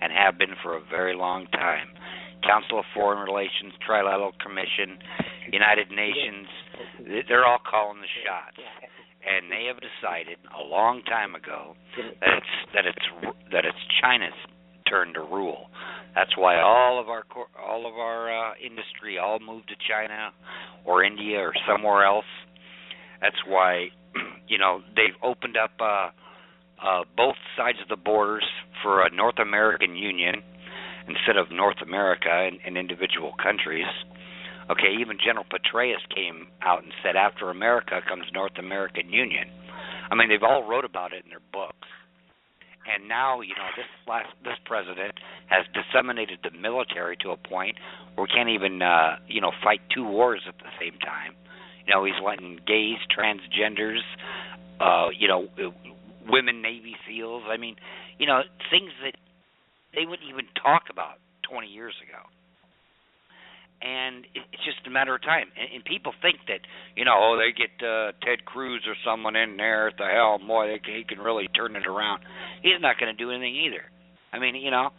and have been for a very long time. Council of Foreign Relations, Trilateral Commission, United Nations, they're all calling the shots. And they have decided a long time ago that it's China's turn to rule. That's why all of our industry all moved to China or India or somewhere else. That's why they've opened up both sides of the borders for a North American Union instead of North America and individual countries. Okay, even General Petraeus came out and said, after America comes North American Union. I mean, they've all wrote about it in their books. And now, this president has disseminated the military to a point where we can't even, fight two wars at the same time. He's letting gays, transgenders, women Navy SEALs. I mean, things that they wouldn't even talk about 20 years ago. And it's just a matter of time. And people think that, they get Ted Cruz or someone in there at the helm, boy, he can really turn it around. He's not going to do anything either. I mean, I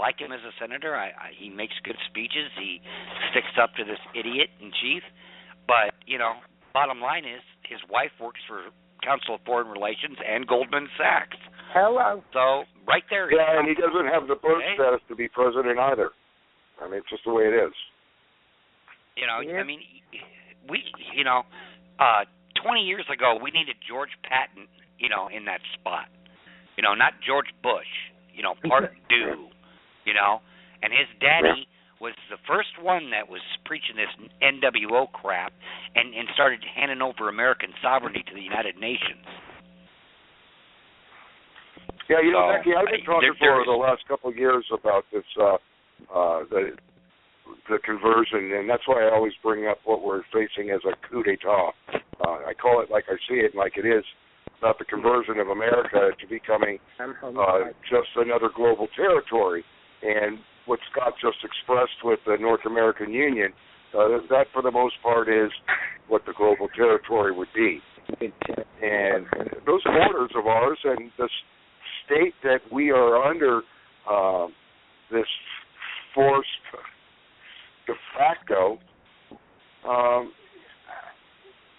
like him as a senator. He makes good speeches. He sticks up to this idiot in chief. But, bottom line is his wife works for Council of Foreign Relations and Goldman Sachs.
Hello.
So, right there.
Yeah, and he doesn't have the birth status to be president either. I mean, it's just the way it is.
I mean, 20 years ago, we needed George Patton, in that spot. Not George Bush, part due, And his daddy was the first one that was preaching this NWO crap and started handing over American sovereignty to the United Nations.
Yeah, Becky, I've been talking for the last couple of years about this, the conversion, and that's why I always bring up what we're facing as a coup d'etat. I call it like I see it and like it is, about the conversion of America to becoming just another global territory. And what Scott just expressed with the North American Union, that for the most part is what the global territory would be. And those borders of ours and the state that we are under this forced de facto,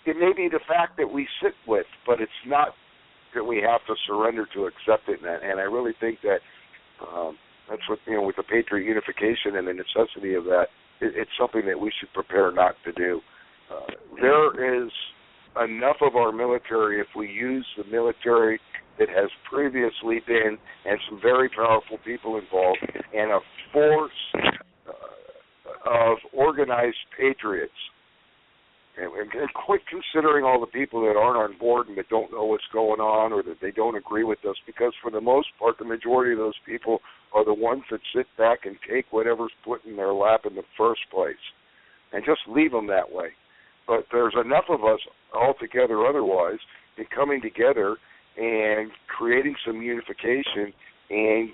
it may be the fact that we sit with, but it's not that we have to surrender to accept it. And I really think that that's what, with the Patriot unification and the necessity of that, it's something that we should prepare not to do. There is enough of our military, if we use the military that has previously been, and some very powerful people involved, and a force of organized patriots. And quit considering all the people that aren't on board and that don't know what's going on or that they don't agree with us, because for the most part, the majority of those people are the ones that sit back and take whatever's put in their lap in the first place and just leave them that way. But there's enough of us altogether otherwise in coming together and creating some unification and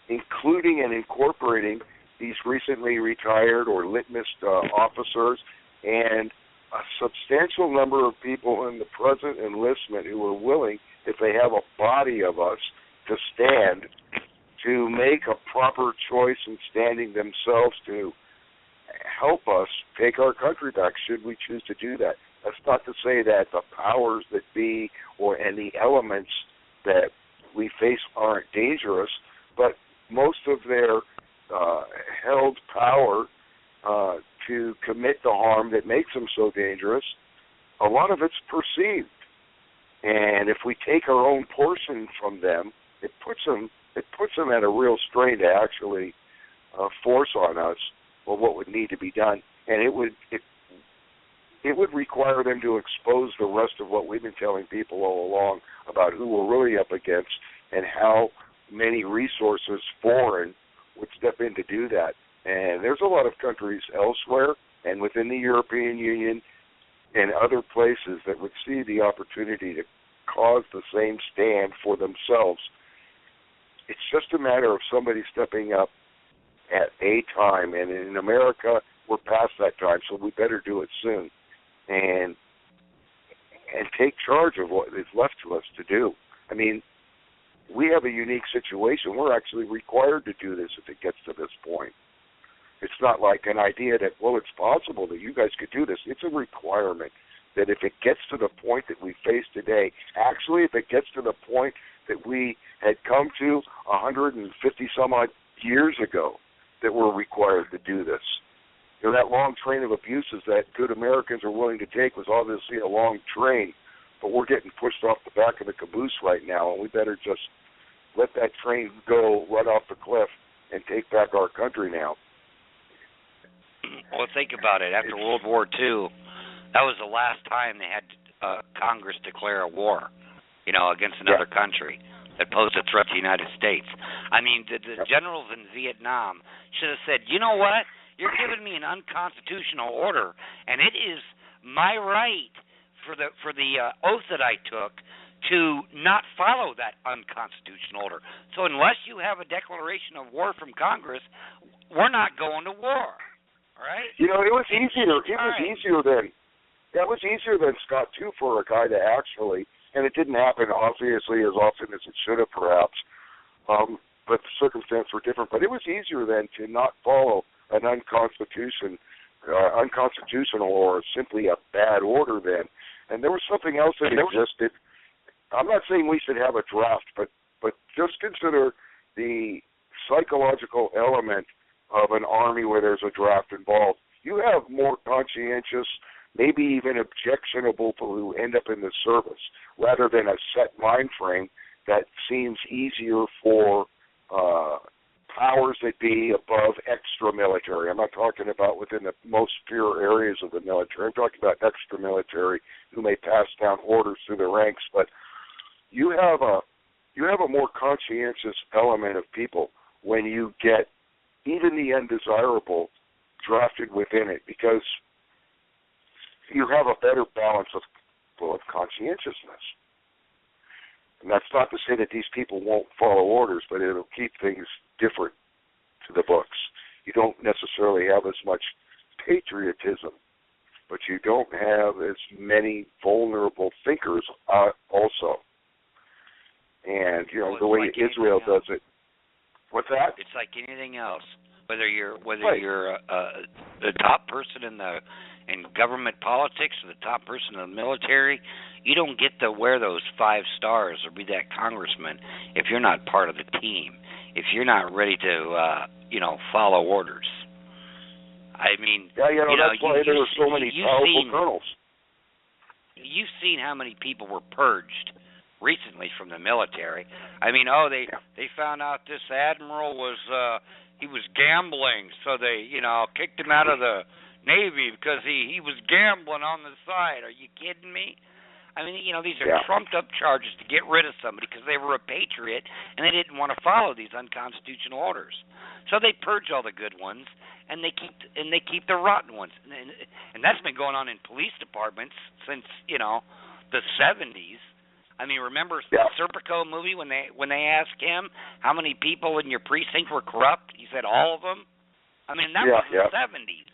including and incorporating these recently retired or litmus officers and a substantial number of people in the present enlistment who are willing, if they have a body of us, to stand to make a proper choice in standing themselves to help us take our country back should we choose to do that. That's not to say that the powers that be and the elements that we face aren't dangerous, but most of their held power to commit the harm that makes them so dangerous, a lot of it's perceived. And if we take our own portion from them, it puts them at a real strain to actually force on us what would need to be done. And it would require them to expose the rest of what we've been telling people all along about who we're really up against and how many resources foreign would step in to do that. And there's a lot of countries elsewhere and within the European Union and other places that would see the opportunity to cause the same stand for themselves. It's just a matter of somebody stepping up at a time, and in America, we're past that time, so we better do it soon and take charge of what is left to us to do. I mean, we have a unique situation. We're actually required to do this if it gets to this point. It's not like an idea that, well, it's possible that you guys could do this. It's a requirement that if it gets to the point that we face today, actually if it gets to the point that we had come to 150 some odd years ago, that we're required to do this. You know, that long train of abuses that good Americans are willing to take was obviously a long train, but we're getting pushed off the back of the caboose right now, and we better just let that train go right off the cliff and take back our country now.
Well, think about it. After World War II, that was the last time they had Congress declare a war, against another country that posed a threat to the United States. I mean, the generals in Vietnam should have said, you know what? You're giving me an unconstitutional order, and it is my right for the oath that I took to not follow that unconstitutional order. So unless you have a declaration of war from Congress, we're not going to war. All right?
It was easier. That was easier than Scott too for a guy to actually, and it didn't happen obviously as often as it should have perhaps. But the circumstances were different. But it was easier then to not follow an unconstitutional or simply a bad order then. And there was something else that existed. I'm not saying we should have a draft, but just consider the psychological element of an army where there's a draft involved. You have more conscientious, maybe even objectionable people who end up in the service, rather than a set mind frame that seems easier for powers that be above extra-military. I'm not talking about within the most pure areas of the military. I'm talking about extra-military who may pass down orders through the ranks. But you have a more conscientious element of people when you get even the undesirable drafted within it, because you have a better balance of conscientiousness. And that's not to say that these people won't follow orders, but it'll keep things different to the books. You don't necessarily have as much patriotism, but you don't have as many vulnerable thinkers also. And, the way like Israel does it. What's that?
It's like anything else. Whether you're the top person in government politics or the top person in the military, you don't get to wear those 5 stars or be that congressman if you're not part of the team, if you're not ready to follow orders. I mean,
that's why there were so many powerful colonels.
You've seen how many people were purged recently from the military. I mean, they found out this admiral was he was gambling, so they kicked him out of the Navy because he was gambling on the side. Are you kidding me? I mean, these are trumped up charges to get rid of somebody because they were a patriot and they didn't want to follow these unconstitutional orders. So they purge all the good ones and they keep the rotten ones. And that's been going on in police departments since, the 70s. I mean, remember the Serpico movie when they asked him how many people in your precinct were corrupt? He said all of them. I mean, that was the 70s.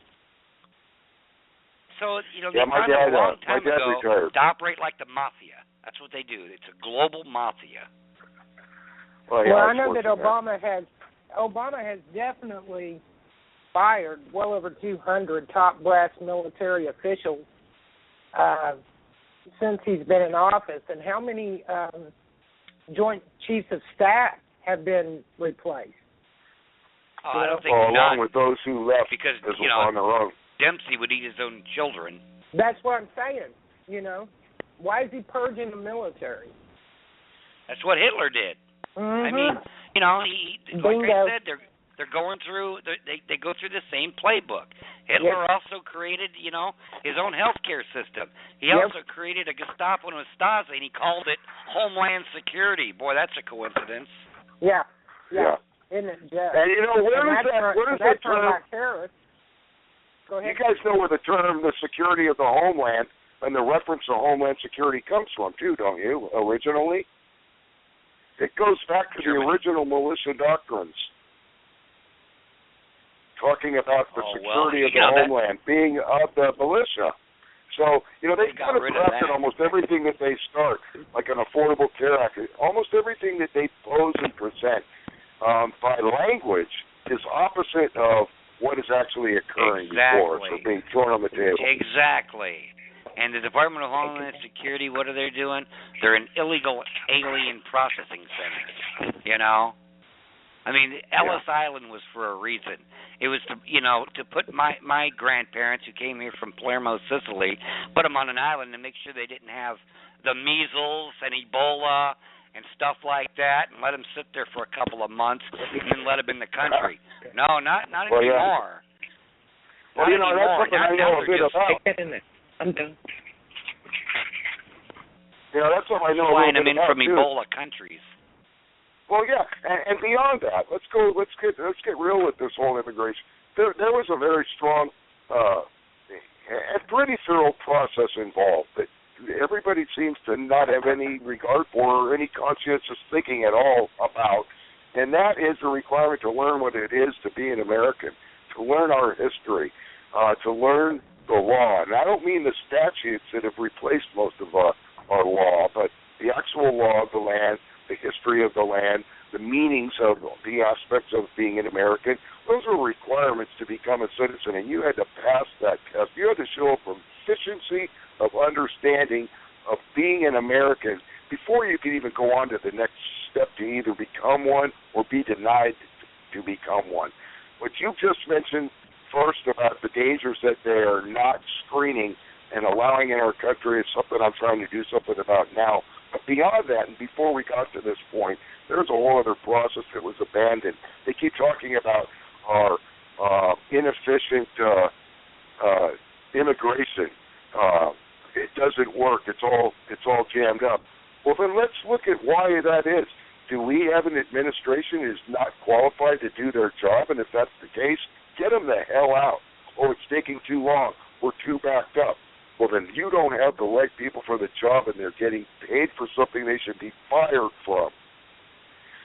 So, they found a long time ago to operate like the mafia. That's what they do. It's a global mafia.
Well, I know that Obama has definitely fired well over 200 top brass military officials since he's been in office. And how many Joint Chiefs of Staff have been replaced?
I don't think
along with those who left
because
on their own.
Dempsey would eat his own children.
That's what I'm saying. Why is he purging the military?
That's what Hitler did.
Mm-hmm.
I mean, like I said, they're going through. They go through the same playbook. Hitler also created, his own healthcare system. He also created a Gestapo and a Stasi, and he called it Homeland Security. Boy, that's a coincidence.
Yeah. Isn't it just?
And where does that term?
Terrorists. Go ahead.
You guys know where the term the security of the homeland and the reference to homeland security comes from, too, don't you, originally? It goes back to the original militia doctrines, talking about the security of the homeland, being of the militia. So, they've kind of crafted almost everything that they start, like an Affordable Care Act. Almost everything that they pose and present by language is opposite of what is actually occurring before us or being thrown on the table.
Exactly. And the Department of Homeland Security, what are they doing? They're an illegal alien processing center, I mean, Ellis Island was for a reason. It was to put my grandparents who came here from Palermo, Sicily, put them on an island and make sure they didn't have the measles and Ebola and stuff like that, and let them sit there for a couple of months and then let them in the country. No, not anymore.
Well, that's something I know a bit about.
I'm done.
That's something I know a little bit about,
flying them in from Ebola countries.
Well, yeah, and beyond that, let's get real with this whole immigration. There was a very strong and pretty thorough process involved that everybody seems to not have any regard for or any conscientious thinking at all about, and that is the requirement to learn what it is to be an American, to learn our history, to learn the law. And I don't mean the statutes that have replaced most of our law, but the actual law of the land, the history of the land, the meanings of the aspects of being an American. Those were requirements to become a citizen, and you had to pass that test. You had to show a proficiency of understanding of being an American before you could even go on to the next step to either become one or be denied to become one. What you just mentioned first about the dangers that they are not screening and allowing in our country is something I'm trying to do something about now. But beyond that, and before we got to this point, there's a whole other process that was abandoned. They keep talking about our inefficient immigration. It doesn't work. It's all jammed up. Well, then let's look at why that is. Do we have an administration who's not qualified to do their job? And if that's the case, get them the hell out. Oh, it's taking too long. We're too backed up. Well, then you don't have the right people for the job, and they're getting paid for something they should be fired from.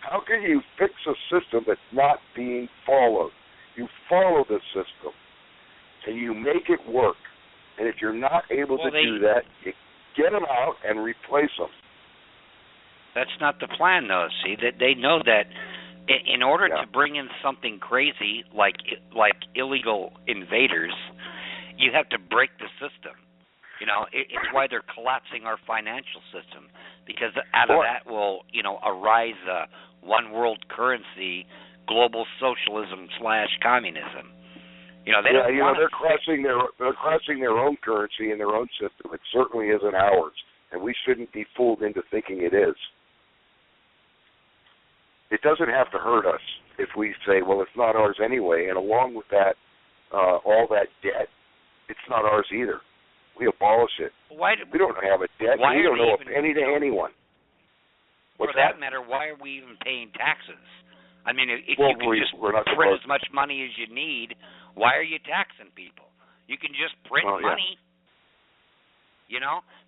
How can you fix a system that's not being followed? You follow the system, and you make it work. And if you're not able to do that, you get them out and replace them.
That's not the plan, though. See, that they know that in order to bring in something crazy like illegal invaders, you have to break the system. It's why they're collapsing our financial system, because out of that will, arise one world currency, global socialism / communism.
They're crashing their own currency and their own system. It certainly isn't ours, and we shouldn't be fooled into thinking it is. It doesn't have to hurt us if we say, well, it's not ours anyway, and along with that, all that debt, it's not ours either. We abolish it. We don't have a debt. We don't owe a penny to anyone.
For that matter, why are we even paying taxes? I mean, if you can just print as much money as you need, why are you taxing people? You can just print money,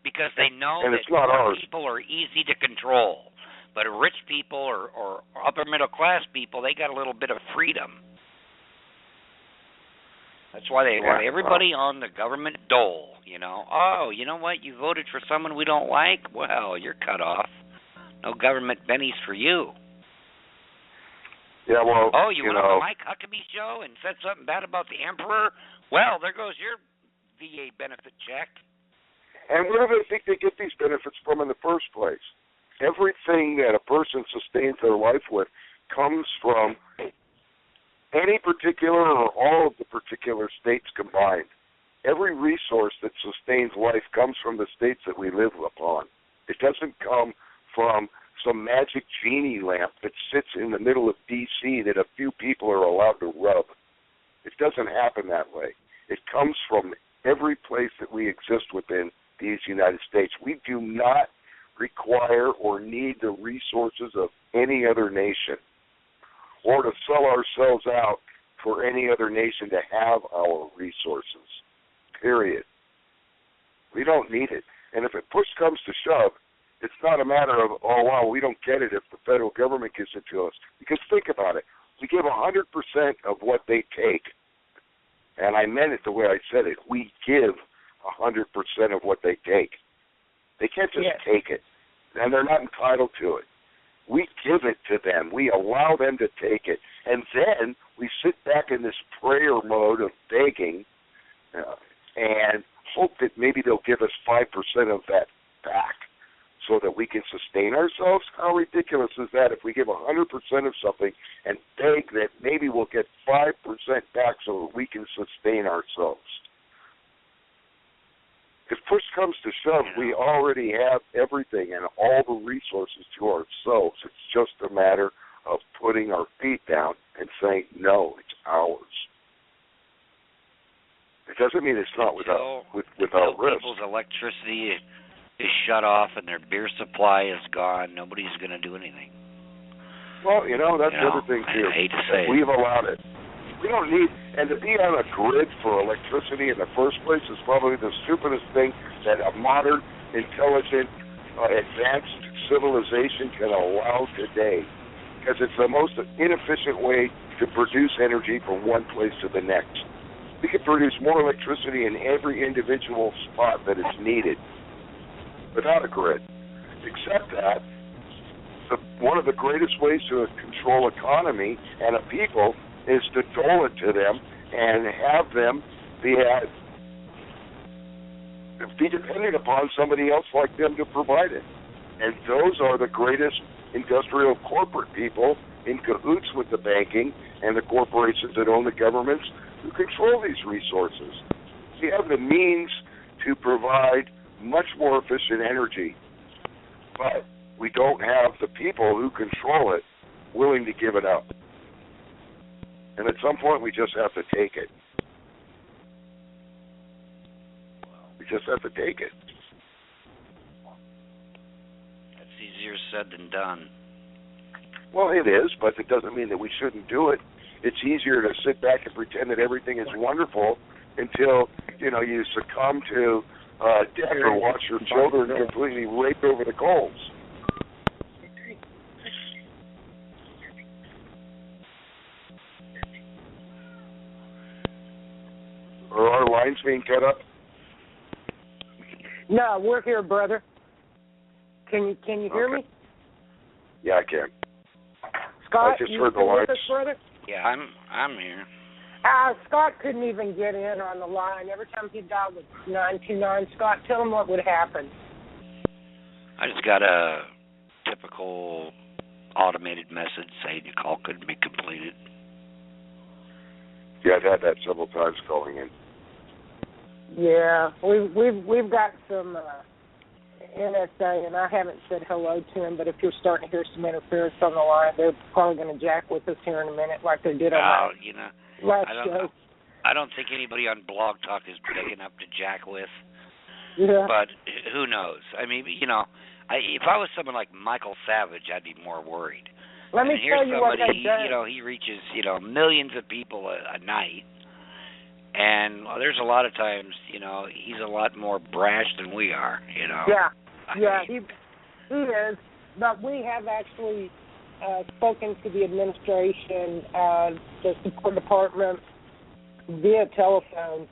because they know that poor people are easy to control. But rich people or upper middle class people, they got a little bit of freedom. That's why they want everybody on the government dole, Oh, you know what? You voted for someone we don't like? Well, you're cut off. No government bennies for you.
Yeah, well,
you went on the Mike Huckabee show and said something bad about the emperor? Well, there goes your VA benefit check.
And where do they think they get these benefits from in the first place? Everything that a person sustains their life with comes from any particular or all of the particular states combined. Every resource that sustains life comes from the states that we live upon. It doesn't come from some magic genie lamp that sits in the middle of D.C. that a few people are allowed to rub. It doesn't happen that way. It comes from every place that we exist within these United States. We do not require or need the resources of any other nation or to sell ourselves out for any other nation to have our resources, period. We don't need it. And if push comes to shove, it's not a matter of, oh, wow, we don't get it if the federal government gives it to us. Because think about it. We give 100% of what they take. And I meant it the way I said it. We give 100% of what they take. They can't just take it. And they're not entitled to it. We give it to them. We allow them to take it. And then we sit back in this prayer mode of begging and hope that maybe they'll give us 5% of that back so that we can sustain ourselves. How ridiculous is that if we give 100% of something and beg that maybe we'll get 5% back so that we can sustain ourselves? If push comes to shove, we already have everything and all the resources to ourselves. It's just a matter of putting our feet down and saying, no, it's ours. It doesn't mean it's not without risk.
People's electricity is shut off and their beer supply is gone. Nobody's going to do anything.
Well, that's the other thing, too.
I hate to say
We've allowed it. We don't need, and to be on a grid for electricity in the first place is probably the stupidest thing that a modern, intelligent, advanced civilization can allow today. Because it's the most inefficient way to produce energy from one place to the next. We can produce more electricity in every individual spot that is needed without a grid. Except that one of the greatest ways to control economy and a people is to dole it to them and have them be dependent upon somebody else like them to provide it. And those are the greatest industrial corporate people in cahoots with the banking and the corporations that own the governments who control these resources. We have the means to provide much more efficient energy, but we don't have the people who control it willing to give it up. And at some point, we just have to take it. We just have to take it.
That's easier said than done.
Well, it is, but it doesn't mean that we shouldn't do it. It's easier to sit back and pretend that everything is wonderful until, you succumb to death or watch your children completely raped over the coals. Are our lines being cut up?
No, we're here, brother. Can you hear me?
Yeah, I can.
Scott,
I just
you
heard the
still
lines.
with us, brother?
Yeah, I'm here.
Scott couldn't even get in on the line. Every time he dialed with 929, Scott, tell him what would happen.
I just got a typical automated message saying your call couldn't be completed.
Yeah, I've had that several times calling in.
Yeah, we've got some NSA, and I haven't said hello to him, but if you're starting to hear some interference on the line, they're probably going to jack with us here in a minute like they did on last show.
I don't think anybody on Blog Talk is big enough to jack with.
Yeah.
But who knows? I mean, if I was someone like Michael Savage, I'd be more worried.
Let me tell you what they've done.
He reaches, millions of people a night. And there's a lot of times, he's a lot more brash than we are,
Yeah, he is. But we have actually spoken to the administration, the support department, via telephone.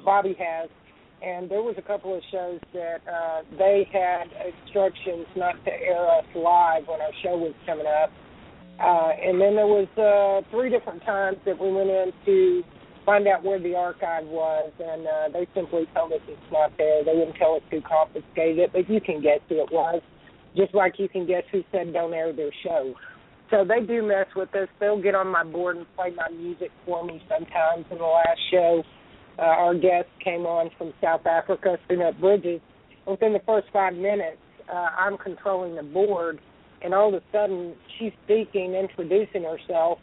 Bobby has. And there was a couple of shows that they had instructions not to air us live when our show was coming up. And then there was 3 different times that we went in to find out where the archive was, and they simply told us it's not there. They wouldn't tell us who confiscated it, but you can guess who it was, just like you can guess who said don't air their show. So they do mess with us. They'll get on my board and play my music for me sometimes. In the last show, our guest came on from South Africa, Sunette Bridges. Within the first 5 minutes, I'm controlling the board, and all of a sudden she's speaking, introducing herself,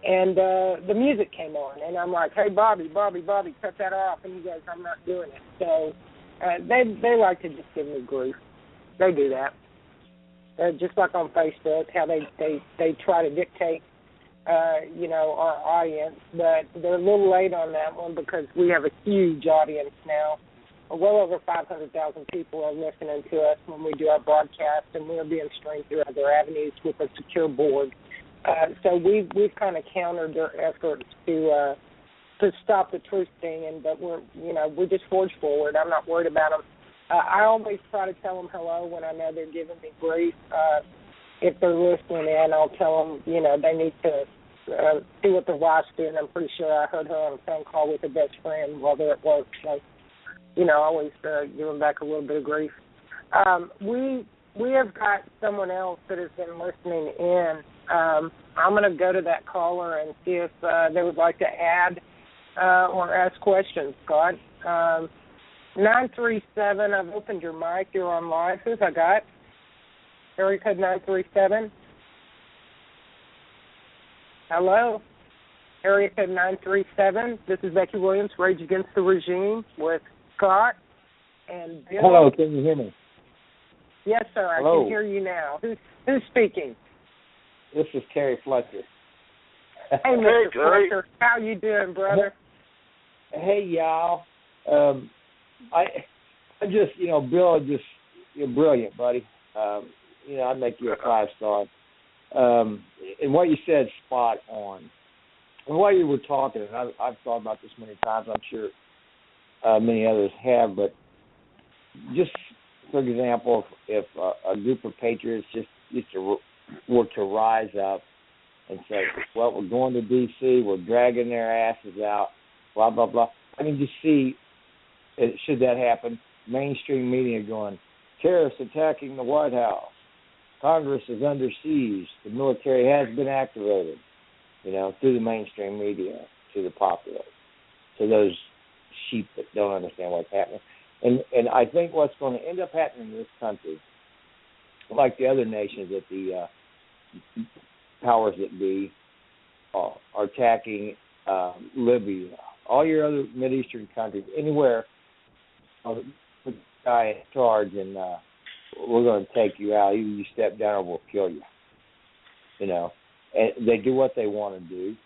and the music came on, and I'm like, hey, Bobby, cut that off, and he goes, I'm not doing it. So they like to just give me grief. They do that. Just like on Facebook, how they try to dictate our audience, but they're a little late on that one because we have a huge audience now. Well over 500,000 people are listening to us when we do our broadcast, and we're being streamed through other avenues with a secure board. So we've kind of countered their efforts to stop the truth stinging, but we just forge forward. I'm not worried about them. I always try to tell them hello when I know they're giving me grief. If they're listening in, I'll tell them, they need to see what their wife's doing. I'm pretty sure I heard her on a phone call with her best friend while they're at work. So, I always give them back a little bit of grief. We have got someone else that has been listening in. I'm going to go to that caller and see if they would like to add or ask questions, Scott. 937, I've opened your mic. You're on live. Who's I got? Area code 937. Hello. Area code 937. This is Becky Williams, Rage Against the Regime, with Scott and Bill.
Hello, can you hear me?
Yes, sir.
Hello.
I can hear you now. Who's speaking?
This is Terry Fletcher.
Hey, Mr. Fletcher. How you doing, brother?
Hey, y'all. I just, Bill, you're brilliant, buddy. I'd make you a 5-star. And what you said, spot on. And while you were talking, and I've thought about this many times, I'm sure many others have, but just, for example, if a group of patriots just were to rise up and say, well, we're going to D.C., we're dragging their asses out, blah, blah, blah. I mean, just see, should that happen, mainstream media going, terrorists attacking the White House, Congress is under siege, the military has been activated, through the mainstream media to the populace, to those sheep that don't understand what's happening. And I think what's going to end up happening in this country, like the other nations that the powers that be are attacking Libya, all your other Mideastern countries, anywhere, put the guy in charge and we're going to take you out. Either you step down or we'll kill you. And they do what they want to do.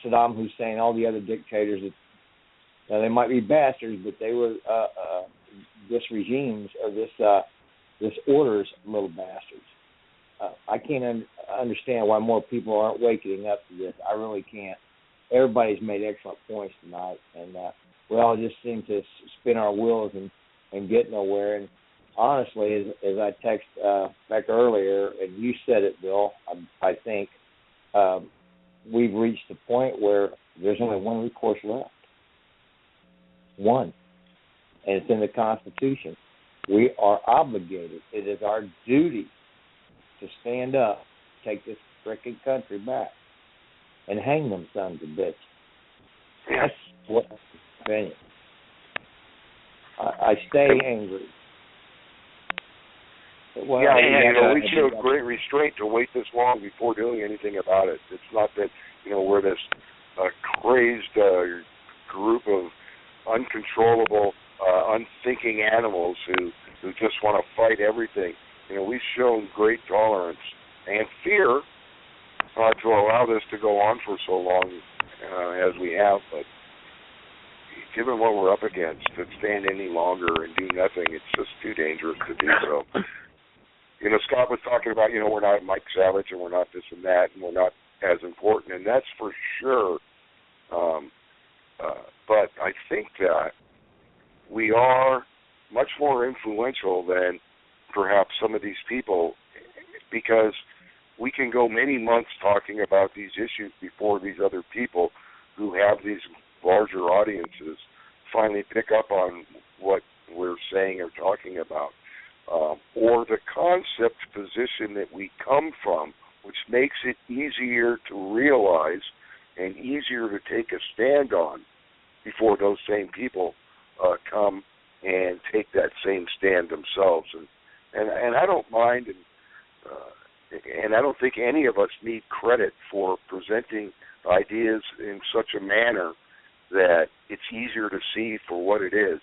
Saddam Hussein, all the other dictators, now they might be bastards, but they were this regime's or this order's little bastards. I can't understand why more people aren't waking up to this. I really can't. Everybody's made excellent points tonight, and we all just seem to spin our wheels and get nowhere. And honestly, as I texted back earlier, and you said it, Bill, I think we've reached the point where there's only one recourse left. One. And it's in the Constitution. We are obligated. It is our duty to stand up, take this frickin' country back, and hang them sons of bitches. That's what I'm saying. I stay angry. Well,
we showed great restraint to wait this long before doing anything about it. It's not that, we're this crazed group of uncontrollable, unthinking animals who just want to fight everything. We've shown great tolerance and fear to allow this to go on for so long as we have, but given what we're up against, to stand any longer and do nothing, it's just too dangerous to do so. Scott was talking about, we're not Mike Savage and we're not this and that and we're not as important, and that's for sure. But I think that we are much more influential than perhaps some of these people, because we can go many months talking about these issues before these other people who have these larger audiences finally pick up on what we're saying or talking about. Or the concept position that we come from, which makes it easier to realize and easier to take a stand on before those same people come and take that same stand themselves. And I don't mind, and I don't think any of us need credit for presenting ideas in such a manner that it's easier to see for what it is,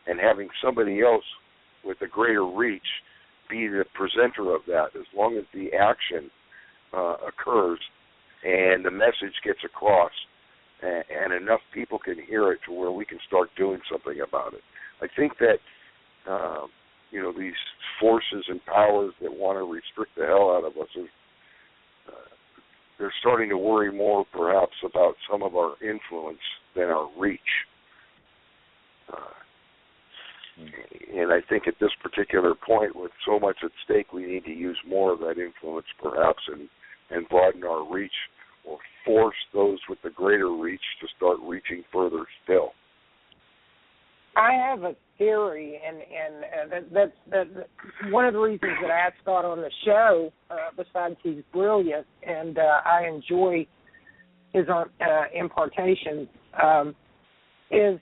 and having somebody else with a greater reach be the presenter of that. As long as the action occurs, and the message gets across, and enough people can hear it to where we can start doing something about it. I think that, these forces and powers that want to restrict the hell out of us, they're starting to worry more perhaps about some of our influence than our reach. And I think at this particular point, with so much at stake, we need to use more of that influence perhaps and broaden our reach, or force those with the greater reach to start reaching further still.
I have a theory, and that's one of the reasons that I asked Scott on the show, besides he's brilliant, and I enjoy his impartations, is,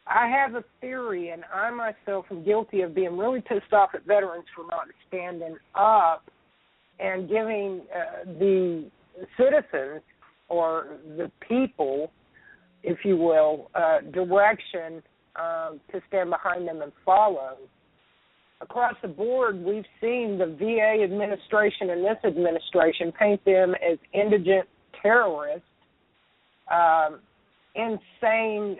I have a theory, and I myself am guilty of being really pissed off at veterans for not standing up and giving the citizens, or the people, if you will, direction to stand behind them and follow. Across the board, we've seen the VA administration and this administration paint them as indigent terrorists, insane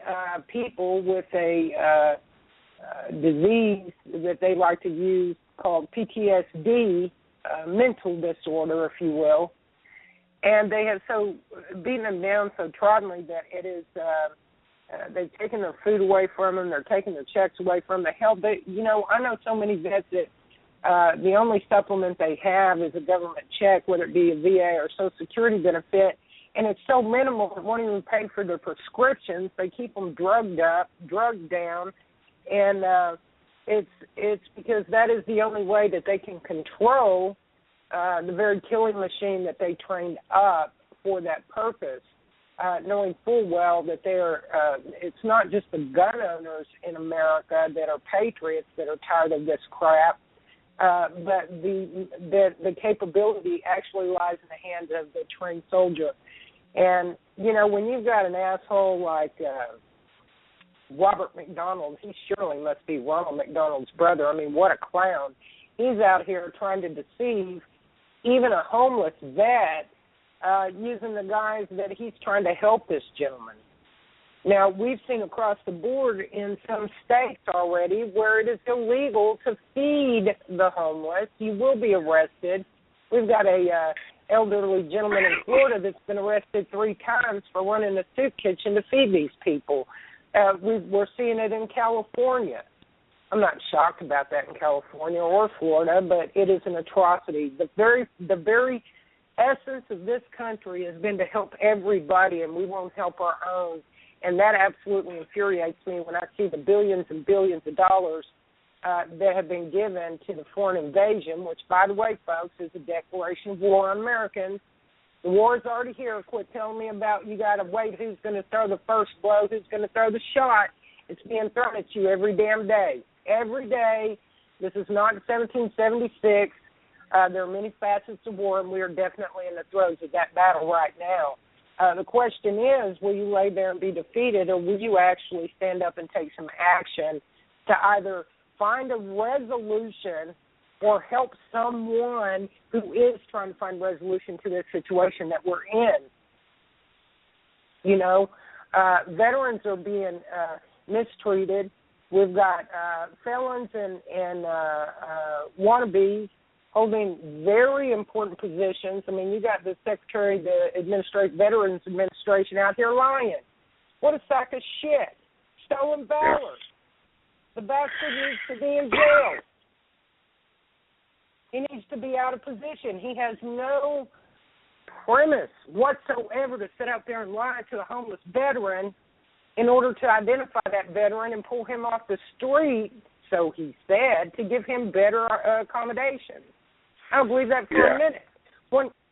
people with a disease that they like to use called PTSD, mental disorder, if you will. And they have so beaten them down so troddenly that it is they've taken their food away from them. They're taking their checks away from them. Hell, I know so many vets that the only supplement they have is a government check, whether it be a VA or Social Security benefit, and it's so minimal it won't even pay for their prescriptions. They keep them drugged down, and it's because that is the only way that they can control the very killing machine that they trained up for that purpose, knowing full well that it's not just the gun owners in America that are patriots that are tired of this crap, but the capability actually lies in the hands of the trained soldier. And, when you've got an asshole like Robert McDonald, he surely must be Ronald McDonald's brother. I mean, what a clown. He's out here trying to deceive even a homeless vet using the guise that he's trying to help this gentleman. Now, we've seen across the board in some states already where it is illegal to feed the homeless. You will be arrested. We've got a elderly gentleman in Florida that's been arrested 3 times for running a soup kitchen to feed these people. We're seeing it in California. I'm not shocked about that in California or Florida, but it is an atrocity. The very essence of this country has been to help everybody, and we won't help our own. And that absolutely infuriates me when I see the billions and billions of dollars that have been given to the foreign invasion, which, by the way, folks, is a declaration of war on Americans. The war is already here. Quit telling me about you got to wait who's going to throw the first blow, who's going to throw the shot. It's being thrown at you every damn day. Every day. This is not 1776. There are many facets of war, and we are definitely in the throes of that battle right now. The question is, will you lay there and be defeated, or will you actually stand up and take some action to either find a resolution or help someone who is trying to find resolution to this situation that we're in? Veterans are being mistreated. We've got felons and wannabes holding very important positions. I mean, you got the Secretary of the Veterans Administration out here lying. What a sack of shit. Stolen valor. The bastard needs to be in jail. He needs to be out of position. He has no premise whatsoever to sit out there and lie to a homeless veteran in order to identify that veteran and pull him off the street, so he said, to give him better accommodations. I don't believe that for a minute.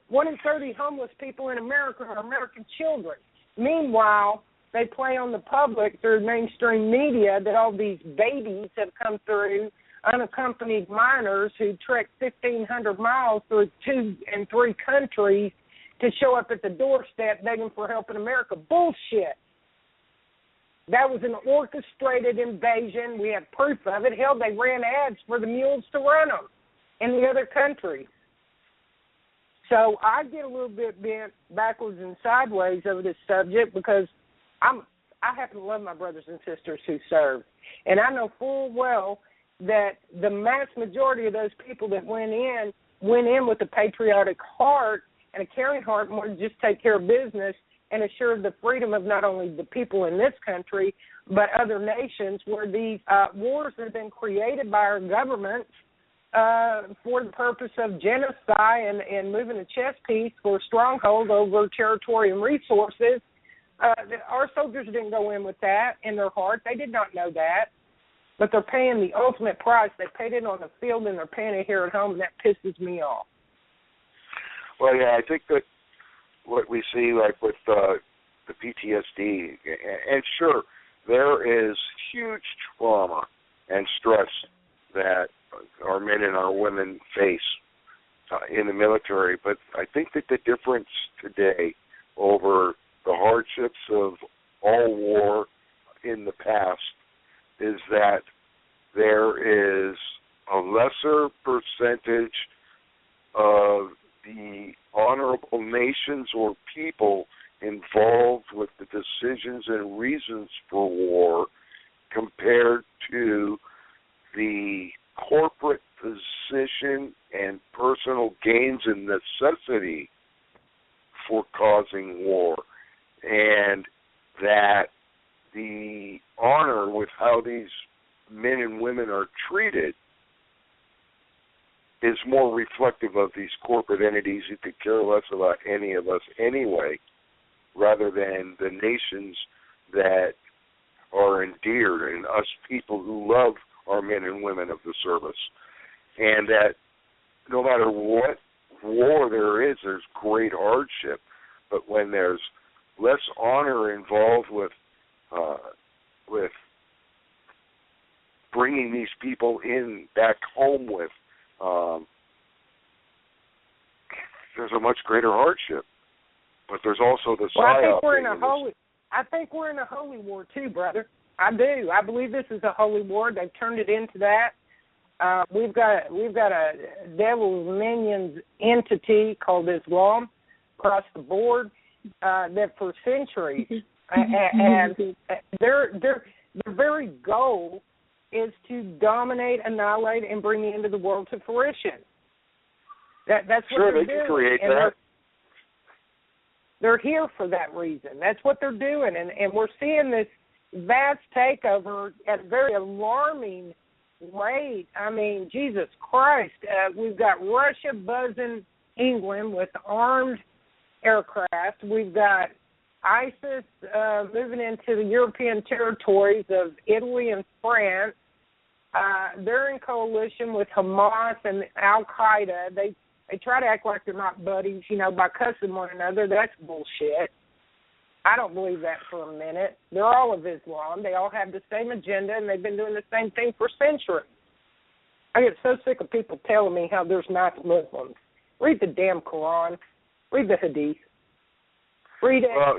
One in 30 homeless people in America are American children. Meanwhile, they play on the public through mainstream media that all these babies have come through, unaccompanied minors who trekked 1,500 miles through 2 and 3 countries to show up at the doorstep begging for help in America. Bullshit. That was an orchestrated invasion. We have proof of it. Hell, they ran ads for the mules to run them in the other countries. So I get a little bit bent backwards and sideways over this subject because I happen to love my brothers and sisters who serve. And I know full well that the mass majority of those people that went in with a patriotic heart and a caring heart and wanted to just take care of business and assure the freedom of not only the people in this country but other nations, where these wars have been created by our governments for the purpose of genocide and moving a chess piece for a stronghold over territory and resources. Our soldiers didn't go in with that in their heart. They did not know that. But they're paying the ultimate price. They paid it on the field, and they're paying it here at home, and that pisses me off.
Well, yeah, I think that what we see, like with the PTSD, and sure, there is huge trauma and stress that our men and our women face in the military. But I think that the difference today over the hardships of all war in the past is that there is a lesser percentage of the honorable nations or people involved with the decisions and reasons for war compared to the corporate position and personal gains and necessity for causing war, and that the honor with how these men and women are treated is more reflective of these corporate entities who could care less about any of us anyway, rather than the nations that are endeared and us people who love our men and women of the service. And that no matter what war there is, there's great hardship, but when there's less honor involved with bringing these people in back home with, there's a much greater hardship. But there's also the psyop.
I think we're in a holy war too, brother. I do. I believe this is a holy war. They've turned it into that. We've got a devil's minions entity called Islam across the board that for centuries and their very goal is to dominate, annihilate, and bring the end of the world to fruition. That's what
sure,
they're
they
doing.
Can create
and
that.
They're here for that reason. That's what they're doing, and we're seeing this vast takeover at a very alarming rate. I mean, Jesus Christ, we've got Russia buzzing England with armed aircraft. We've got ISIS moving into the European territories of Italy and France. They're in coalition with Hamas and Al-Qaeda. They try to act like they're not buddies, by cussing one another. That's bullshit. I don't believe that for a minute. They're all of Islam. They all have the same agenda, and they've been doing the same thing for centuries. I get so sick of people telling me how there's nice Muslims. Read the damn Quran. Read the Hadith. Read it.
Well,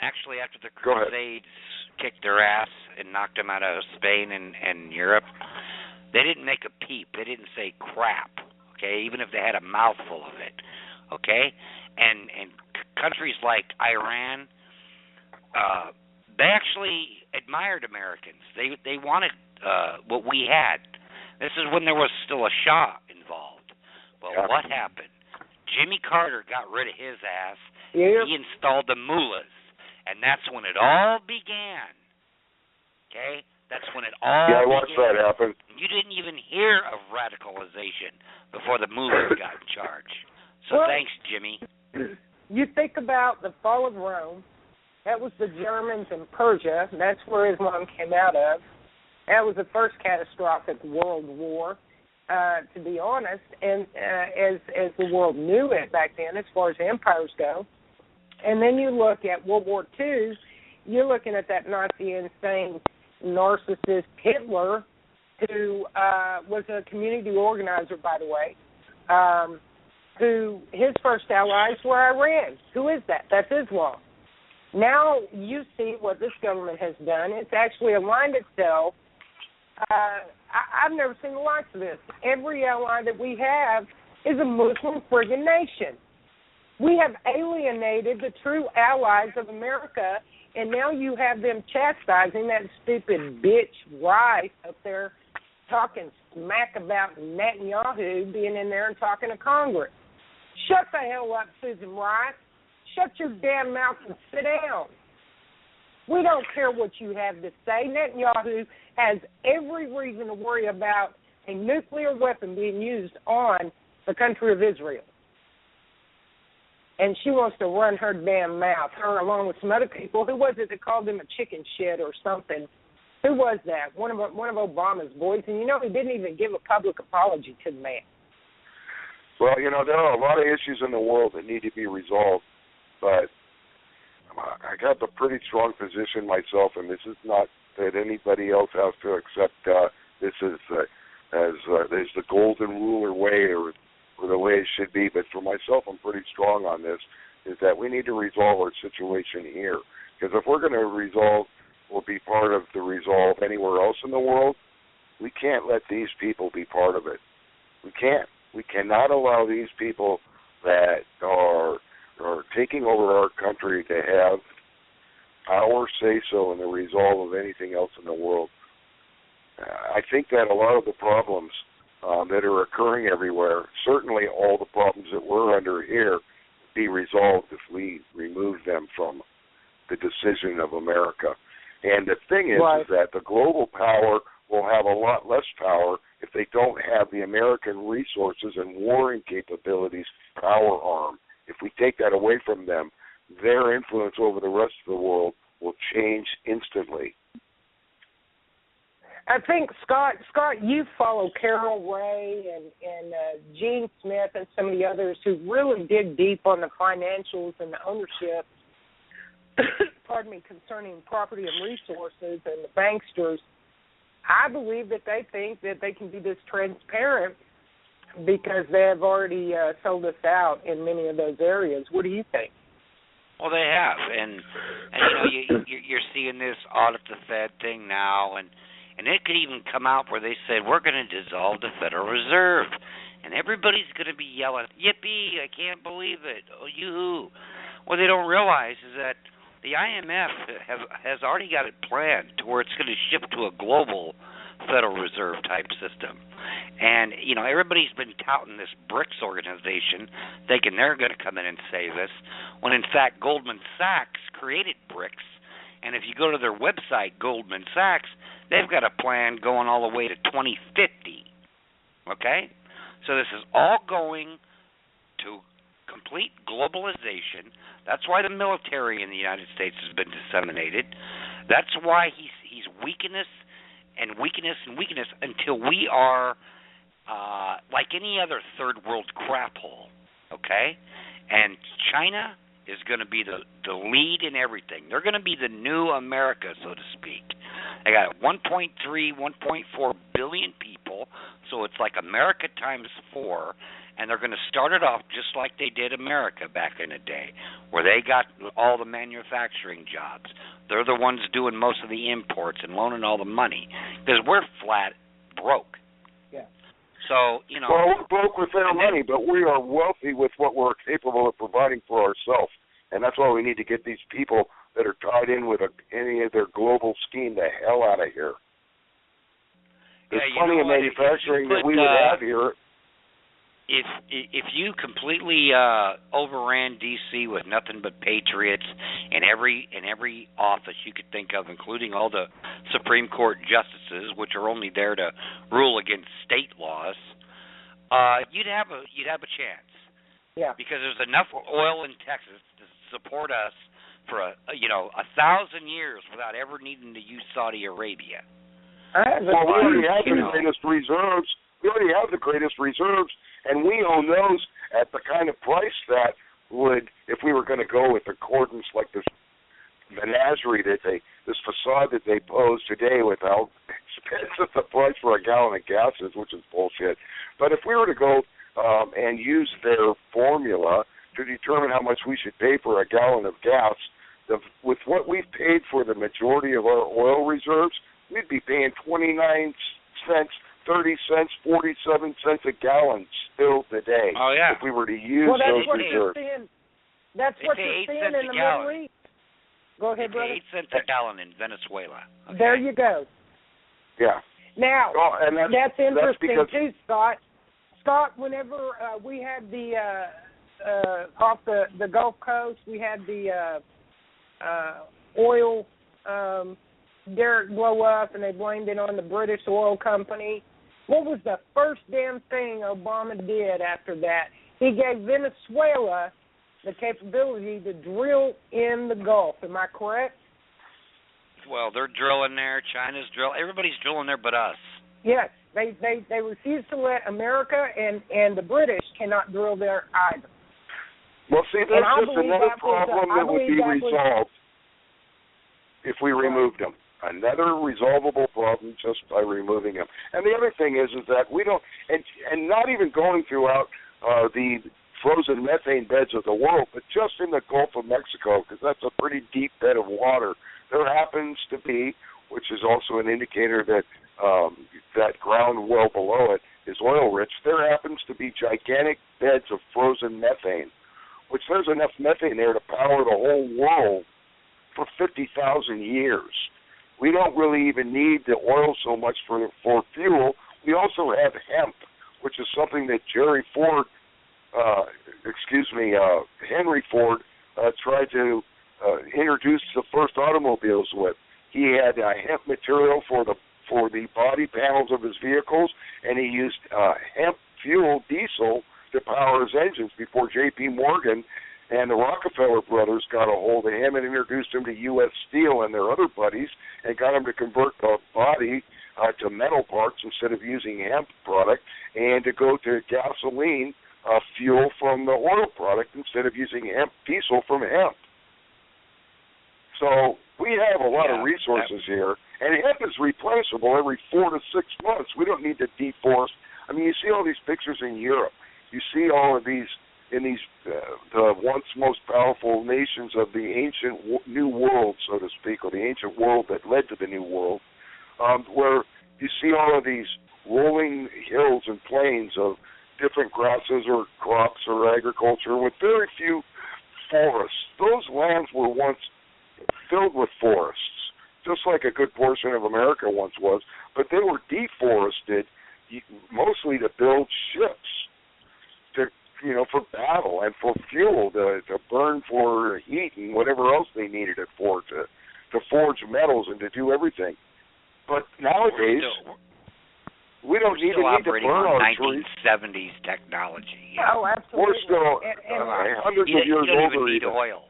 Actually, after the Crusades kicked their ass and knocked them out of Spain and Europe, they didn't make a peep. They didn't say crap, okay, even if they had a mouthful of it, okay? And countries like Iran, they actually admired Americans. They wanted what we had. This is when there was still a Shah involved. Well, what happened? Jimmy Carter got rid of his ass.
Yep.
He installed the mullahs, and that's when it all began. Okay? That's when it all began.
I watched that happen.
You didn't even hear of radicalization before the mullahs got in charge. So thanks, Jimmy.
You think about the fall of Rome. That was the Germans and Persia. That's where Islam came out of. That was the first catastrophic world war, to be honest, and as the world knew it back then, as far as empires go. And then you look at World War II, you're looking at that Nazi insane narcissist Hitler, who was a community organizer, by the way, who his first allies were Iran. Who is that? That's Islam. Now you see what this government has done. It's actually aligned itself. I've never seen the likes of this. Every ally that we have is a Muslim friggin' nation. We have alienated the true allies of America, and now you have them chastising that stupid bitch Rice up there talking smack about Netanyahu being in there and talking to Congress. Shut the hell up, Susan Rice. Shut your damn mouth and sit down. We don't care what you have to say. Netanyahu has every reason to worry about a nuclear weapon being used on the country of Israel. And she wants to run her damn mouth, her along with some other people. Who was it that called him a chicken shit or something? Who was that? One of Obama's boys. And, he didn't even give a public apology to the man.
Well, there are a lot of issues in the world that need to be resolved, but I got a pretty strong position myself, and this is not that anybody else has to accept this as the golden rule or way or the way it should be. But for myself, I'm pretty strong on this, is that we need to resolve our situation here. Because if we're going to resolve or be part of the resolve anywhere else in the world, we can't let these people be part of it. We can't. We cannot allow these people that are taking over our country to have our say-so in the resolve of anything else in the world. I think that a lot of the problems that are occurring everywhere, certainly all the problems that we're under here, be resolved if we remove them from the decision of America. And the thing is,
right,
is that the global power will have a lot less power if they don't have the American resources and warring capabilities power arm. If we take that away from them, their influence over the rest of the world will change instantly.
I think, Scott, you follow Carol Ray and Gene Smith and some of the others who really dig deep on the financials and the ownership, concerning property and resources and the banksters. I believe that they think that they can be this transparent because they have already sold us out in many of those areas. What do you think?
Well, they have, and you're seeing this audit the Fed thing now, and it could even come out where they said we're going to dissolve the Federal Reserve, and everybody's going to be yelling, "Yippee! I can't believe it! Oh, yoo-hoo!" What they don't realize is that the IMF has already got it planned to where it's going to shift to a global Federal Reserve type system. And, everybody's been touting this BRICS organization, thinking they're going to come in and save us, when in fact Goldman Sachs created BRICS. And if you go to their website, Goldman Sachs, they've got a plan going all the way to 2050. Okay? So this is all going to complete globalization. That's why the military in the United States has been disseminated. That's why he's weakness until we are like any other third world crap hole, okay? And China is going to be the lead in everything. They're going to be the new America, so to speak. They got 1.3, 1.4 billion people, so it's like America times 4, and they're going to start it off just like they did America back in the day, where they got all the manufacturing jobs. They're the ones doing most of the imports and loaning all the money, because we're flat broke.
Yeah.
So,
Well, we're broke with their money, but we are wealthy with what we're capable of providing for ourselves. And that's why we need to get these people that are tied in with any of their global scheme the hell out of here. There's plenty of manufacturing that we would have here.
If you completely overran D.C. with nothing but patriots in every office you could think of, including all the Supreme Court justices, which are only there to rule against state laws, you'd have a chance.
Yeah.
Because there's enough oil in Texas to support us for 1,000 years without ever needing to use Saudi Arabia.
Well, we already have the greatest reserves. We already have the greatest reserves. And we own those at the kind of price that would, if we were going to go with accordance like this menagerie this facade that they pose today with how expensive the price for a gallon of gas is, which is bullshit. But if we were to go and use their formula to determine how much we should pay for a gallon of gas, with what we've paid for the majority of our oil reserves, we'd be paying 29 cents 30 cents, 47 cents a gallon still today.
Oh, yeah.
If we were to use those reserves.
That's what
They
you're
say 8
seeing
cents
in
a
the
gallon.
Middle East. Go ahead, brother.
8 cents a gallon in Venezuela. Okay.
There you go.
Yeah.
Now,
and
that's interesting
because,
too, Scott. Scott, whenever we had the off the Gulf Coast, we had the oil derrick blow up, and they blamed it on the British oil company. What was the first damn thing Obama did after that? He gave Venezuela the capability to drill in the Gulf. Am I correct?
Well, they're drilling there. China's drilling. Everybody's drilling there but us.
Yes. They refuse to let America and the British cannot drill there either.
Well, see, that's just another problem that would be resolved if we removed them. Another resolvable problem just by removing them. And the other thing is that we don't, and not even going throughout the frozen methane beds of the world, but just in the Gulf of Mexico, because that's a pretty deep bed of water. There happens to be, which is also an indicator that that ground well below it is oil rich, there happens to be gigantic beds of frozen methane, which there's enough methane there to power the whole world for 50,000 years. We don't really even need the oil so much for fuel. We also have hemp, which is something that Henry Ford tried to introduce the first automobiles with. He had hemp material for the body panels of his vehicles, and he used hemp fuel diesel to power his engines before J.P. Morgan and the Rockefeller brothers got a hold of him and introduced him to U.S. Steel and their other buddies and got him to convert the body to metal parts instead of using hemp product, and to go to gasoline fuel from the oil product instead of using hemp diesel from hemp. So we have a lot of resources here, and hemp is replaceable every 4 to 6 months. We don't need to deforest. I mean, you see all these pictures in Europe. You see all of these in these the once most powerful nations of the ancient New World, so to speak, or the ancient world that led to the New World, where you see all of these rolling hills and plains of different grasses or crops or agriculture with very few forests. Those lands were once filled with forests, just like a good portion of America once was, but they were deforested mostly to build ships, for battle and for fuel, to burn for heat and whatever else they needed it for, to forge metals and to do everything. But nowadays, we don't even need to burn our trees.
1970s technology.
Oh, absolutely.
We're still hundreds of years older.
You don't even need oil.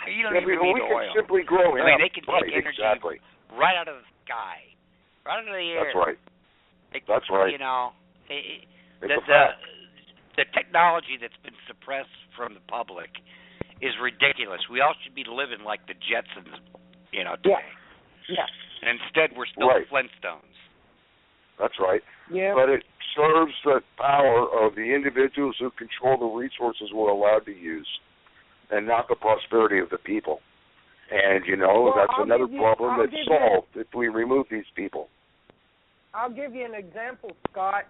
You don't even need oil.
We can simply grow hemp.
I mean, they can take energy right out of the sky, right out of the air.
That's right. That's right.
The technology that's been suppressed from the public is ridiculous. We all should be living like the Jetsons, today.
Yeah.
And instead, we're still Flintstones.
That's right.
Yeah.
But it serves the power of the individuals who control the resources we're allowed to use, and not the prosperity of the people. And, that's another problem that's solved if we remove these people.
I'll give you an example, Scott.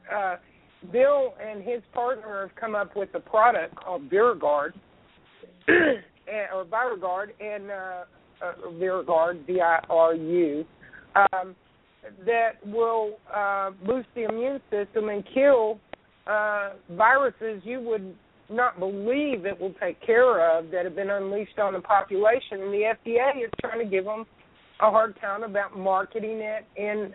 Bill and his partner have come up with a product called ViraGuard, or ViraGuard, and ViraGuard, VIRU, that will boost the immune system and kill viruses you would not believe it will take care of that have been unleashed on the population. And the FDA is trying to give them a hard time about marketing it in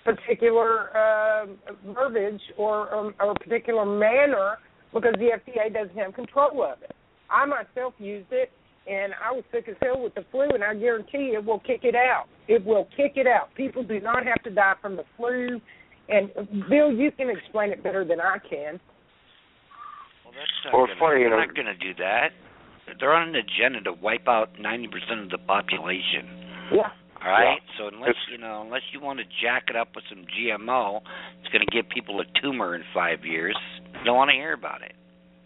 particular verbiage or a particular manner, because the FDA doesn't have control of it. I myself used it, and I was sick as hell with the flu, and I guarantee it will kick it out. It will kick it out. People do not have to die from the flu. And, Bill, you can explain it better than I can.
Well, they're not going to do that. They're on an agenda to wipe out 90% of the population.
Yeah.
All right? Yeah. So unless you want to jack it up with some GMO, it's going to give people a tumor in 5 years. You don't want to hear about it.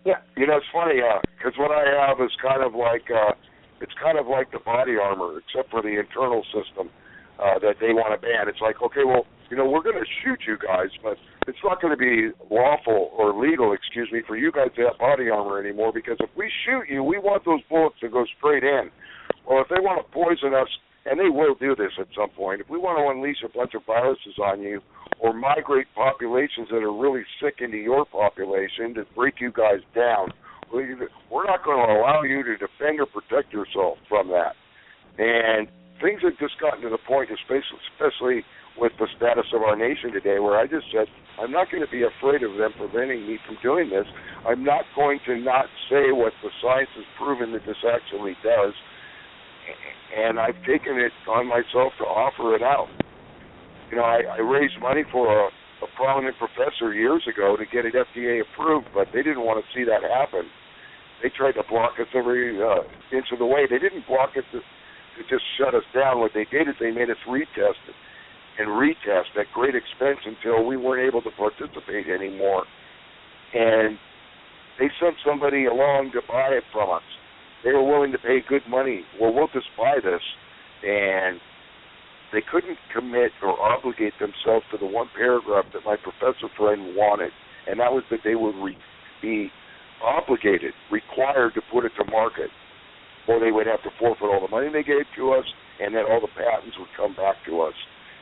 Yeah.
It's funny, because what I have is kind of like the body armor, except for the internal system that they want to ban. It's like, okay, well, we're going to shoot you guys, but it's not going to be lawful or legal, for you guys to have body armor anymore, because if we shoot you, we want those bullets to go straight in. Well, if they want to poison us, and they will do this at some point, if we want to unleash a bunch of viruses on you or migrate populations that are really sick into your population to break you guys down, we're not going to allow you to defend or protect yourself from that. And things have just gotten to the point, especially with the status of our nation today, where I just said, I'm not going to be afraid of them preventing me from doing this. I'm not going to not say what the science has proven that this actually does. And I've taken it on myself to offer it out. I raised money for a prominent professor years ago to get it FDA approved, but they didn't want to see that happen. They tried to block us every inch of the way. They didn't block us to just shut us down. What they did is they made us retest at great expense until we weren't able to participate anymore. And they sent somebody along to buy it from us. They were willing to pay good money. Well, we'll just buy this. And they couldn't commit or obligate themselves to the one paragraph that my professor friend wanted, and that was that they would be obligated, required to put it to market, or they would have to forfeit all the money they gave to us, and then all the patents would come back to us,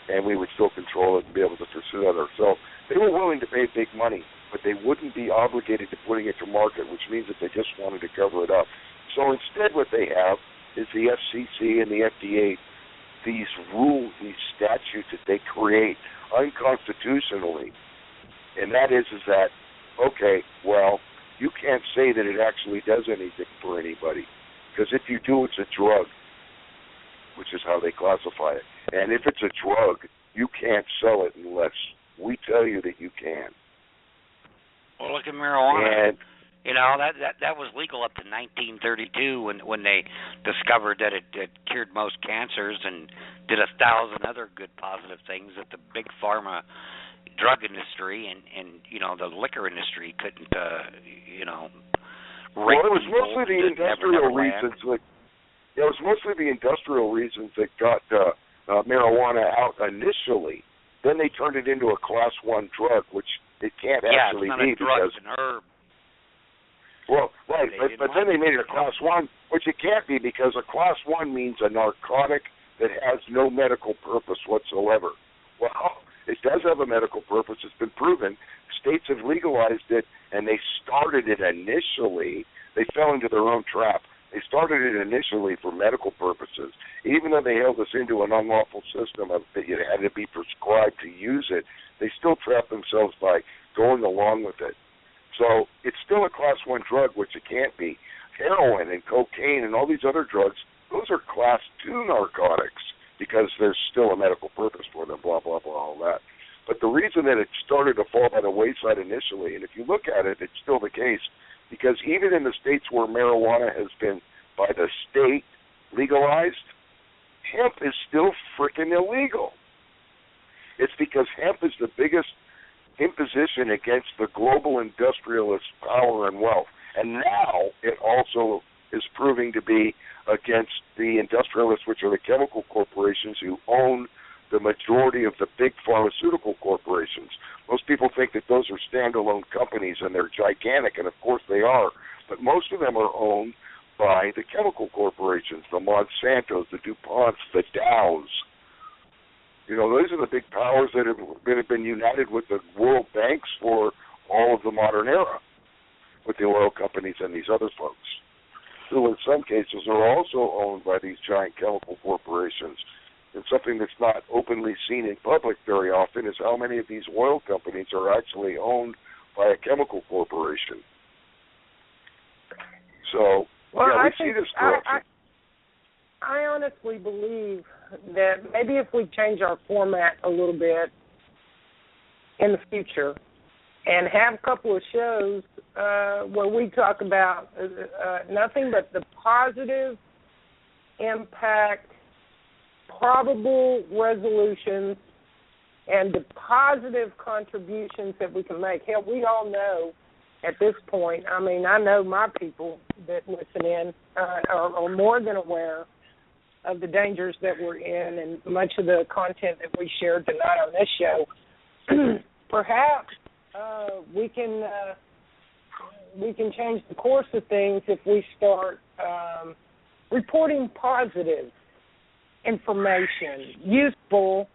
and we would still control it and be able to pursue it ourselves. They were willing to pay big money, but they wouldn't be obligated to putting it to market, which means that they just wanted to cover it up. So instead what they have is the FCC and the FDA, these rules, these statutes that they create unconstitutionally. And that is that, okay, well, you can't say that it actually does anything for anybody, because if you do, it's a drug, which is how they classify it. And if it's a drug, you can't sell it unless we tell you that you can.
Well, look at marijuana.
And
that was legal up to 1932 when they discovered that it cured most cancers and did 1,000 other good positive things that the big pharma drug industry and the liquor industry couldn't
well, it was mostly the industrial reasons. It was mostly the industrial reasons that got marijuana out initially. Then they turned it into a Class 1 drug, which it can't actually
be.
It's not a drug,
it's an herb.
Well, right, but then they made it a Class 1, which it can't be, because a Class 1 means a narcotic that has no medical purpose whatsoever. Well, it does have a medical purpose. It's been proven. States have legalized it, and they started it initially. They fell into their own trap. They started it initially for medical purposes. Even though they held us into an unlawful system of that you had to be prescribed to use it, they still trapped themselves by going along with it. So it's still a Class 1 drug, which it can't be. Heroin and cocaine and all these other drugs, those are Class 2 narcotics because there's still a medical purpose for them, blah, blah, blah, all that. But the reason that it started to fall by the wayside initially, and if you look at it, it's still the case, because even in the states where marijuana has been, by the state, legalized, hemp is still freaking illegal. It's because hemp is the biggest imposition against the global industrialist power and wealth. And now it also is proving to be against the industrialists, which are the chemical corporations who own the majority of the big pharmaceutical corporations. Most people think that those are standalone companies, and they're gigantic, and of course they are. But most of them are owned by the chemical corporations, the Monsantos, the DuPonts, the Dows. Those are the big powers that have been united with the world banks for all of the modern era, with the oil companies and these other folks, who in some cases are also owned by these giant chemical corporations. And something that's not openly seen in public very often is how many of these oil companies are actually owned by a chemical corporation. So, we see this corruption.
I honestly believe that maybe if we change our format a little bit in the future and have a couple of shows where we talk about nothing but the positive impact, probable resolutions, and the positive contributions that we can make. Hell, we all know at this point, I know my people that listen in are more than aware of the dangers that we're in and much of the content that we shared tonight on this show, perhaps we can change the course of things if we start reporting positive information, useful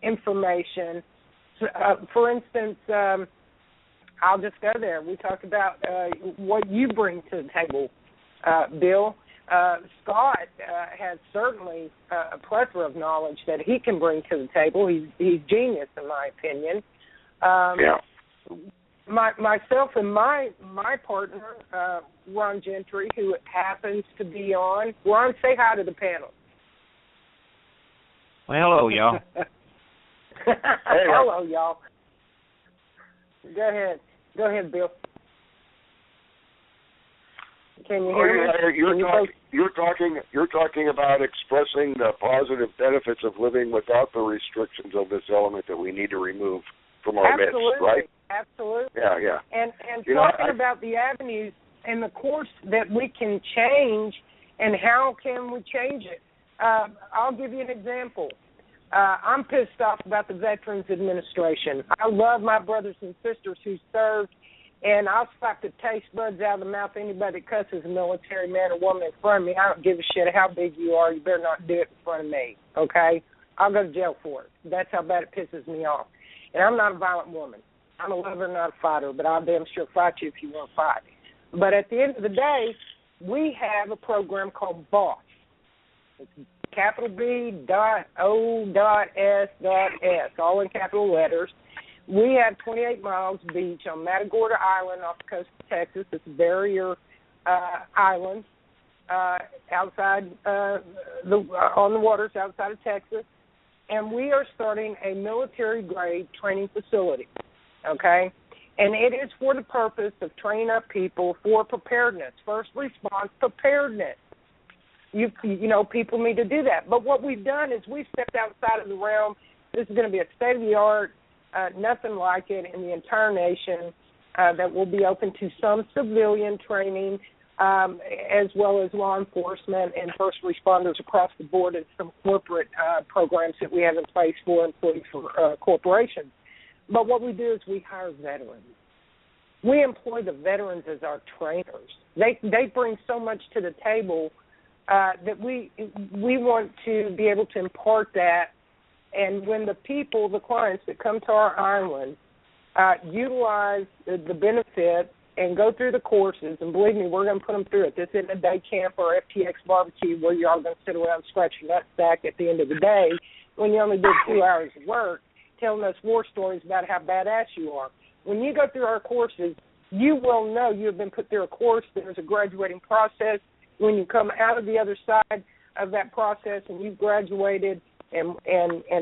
information. For instance, I'll just go there. We talked about what you bring to the table, Bill. Scott has certainly a plethora of knowledge that he can bring to the table. He's genius, in my opinion. Myself and my partner, Ron Gentry, who happens to be on. Ron, say hi to the panel.
Well, hello, y'all.
Hello, y'all. Go ahead, Bill. Can you hear me?
You're talking about expressing the positive benefits of living without the restrictions of this element that we need to remove from our midst, right?
Absolutely.
Yeah.
And talking about the avenues and the course that we can change and how can we change it. I'll give you an example. I'm pissed off about the Veterans Administration. I love my brothers and sisters who served, and I'll slap the taste buds out of the mouth of anybody that cusses a military man or woman in front of me. I don't give a shit how big you are. You better not do it in front of me, okay? I'll go to jail for it. That's how bad it pisses me off. And I'm not a violent woman. I'm a lover, not a fighter, but I'll damn sure fight you if you want to fight. But at the end of the day, we have a program called BOSS. It's capital B.O.S.S, all in capital letters. We have 28 miles of beach on Matagorda Island off the coast of Texas. It's a barrier island outside on the waters outside of Texas. And we are starting a military-grade training facility, okay? And it is for the purpose of training up people for preparedness, first response preparedness. You know, people need to do that. But what we've done is we've stepped outside of the realm. This is going to be a state-of-the-art, nothing like it in the entire nation, that will be open to some civilian training, as well as law enforcement and first responders across the board, and some corporate programs that we have in place for employees for corporations. But what we do is we hire veterans. We employ the veterans as our trainers. They bring so much to the table that we want to be able to impart that. And when the people, the clients that come to our island, utilize the benefit and go through the courses, and believe me, we're going to put them through it. This isn't a day camp or FTX barbecue where you're all going to sit around scratching that sack at the end of the day when you only did 2 hours of work telling us war stories about how badass you are. When you go through our courses, you will know you have been put through a course. There's a graduating process. When you come out of the other side of that process and you've graduated and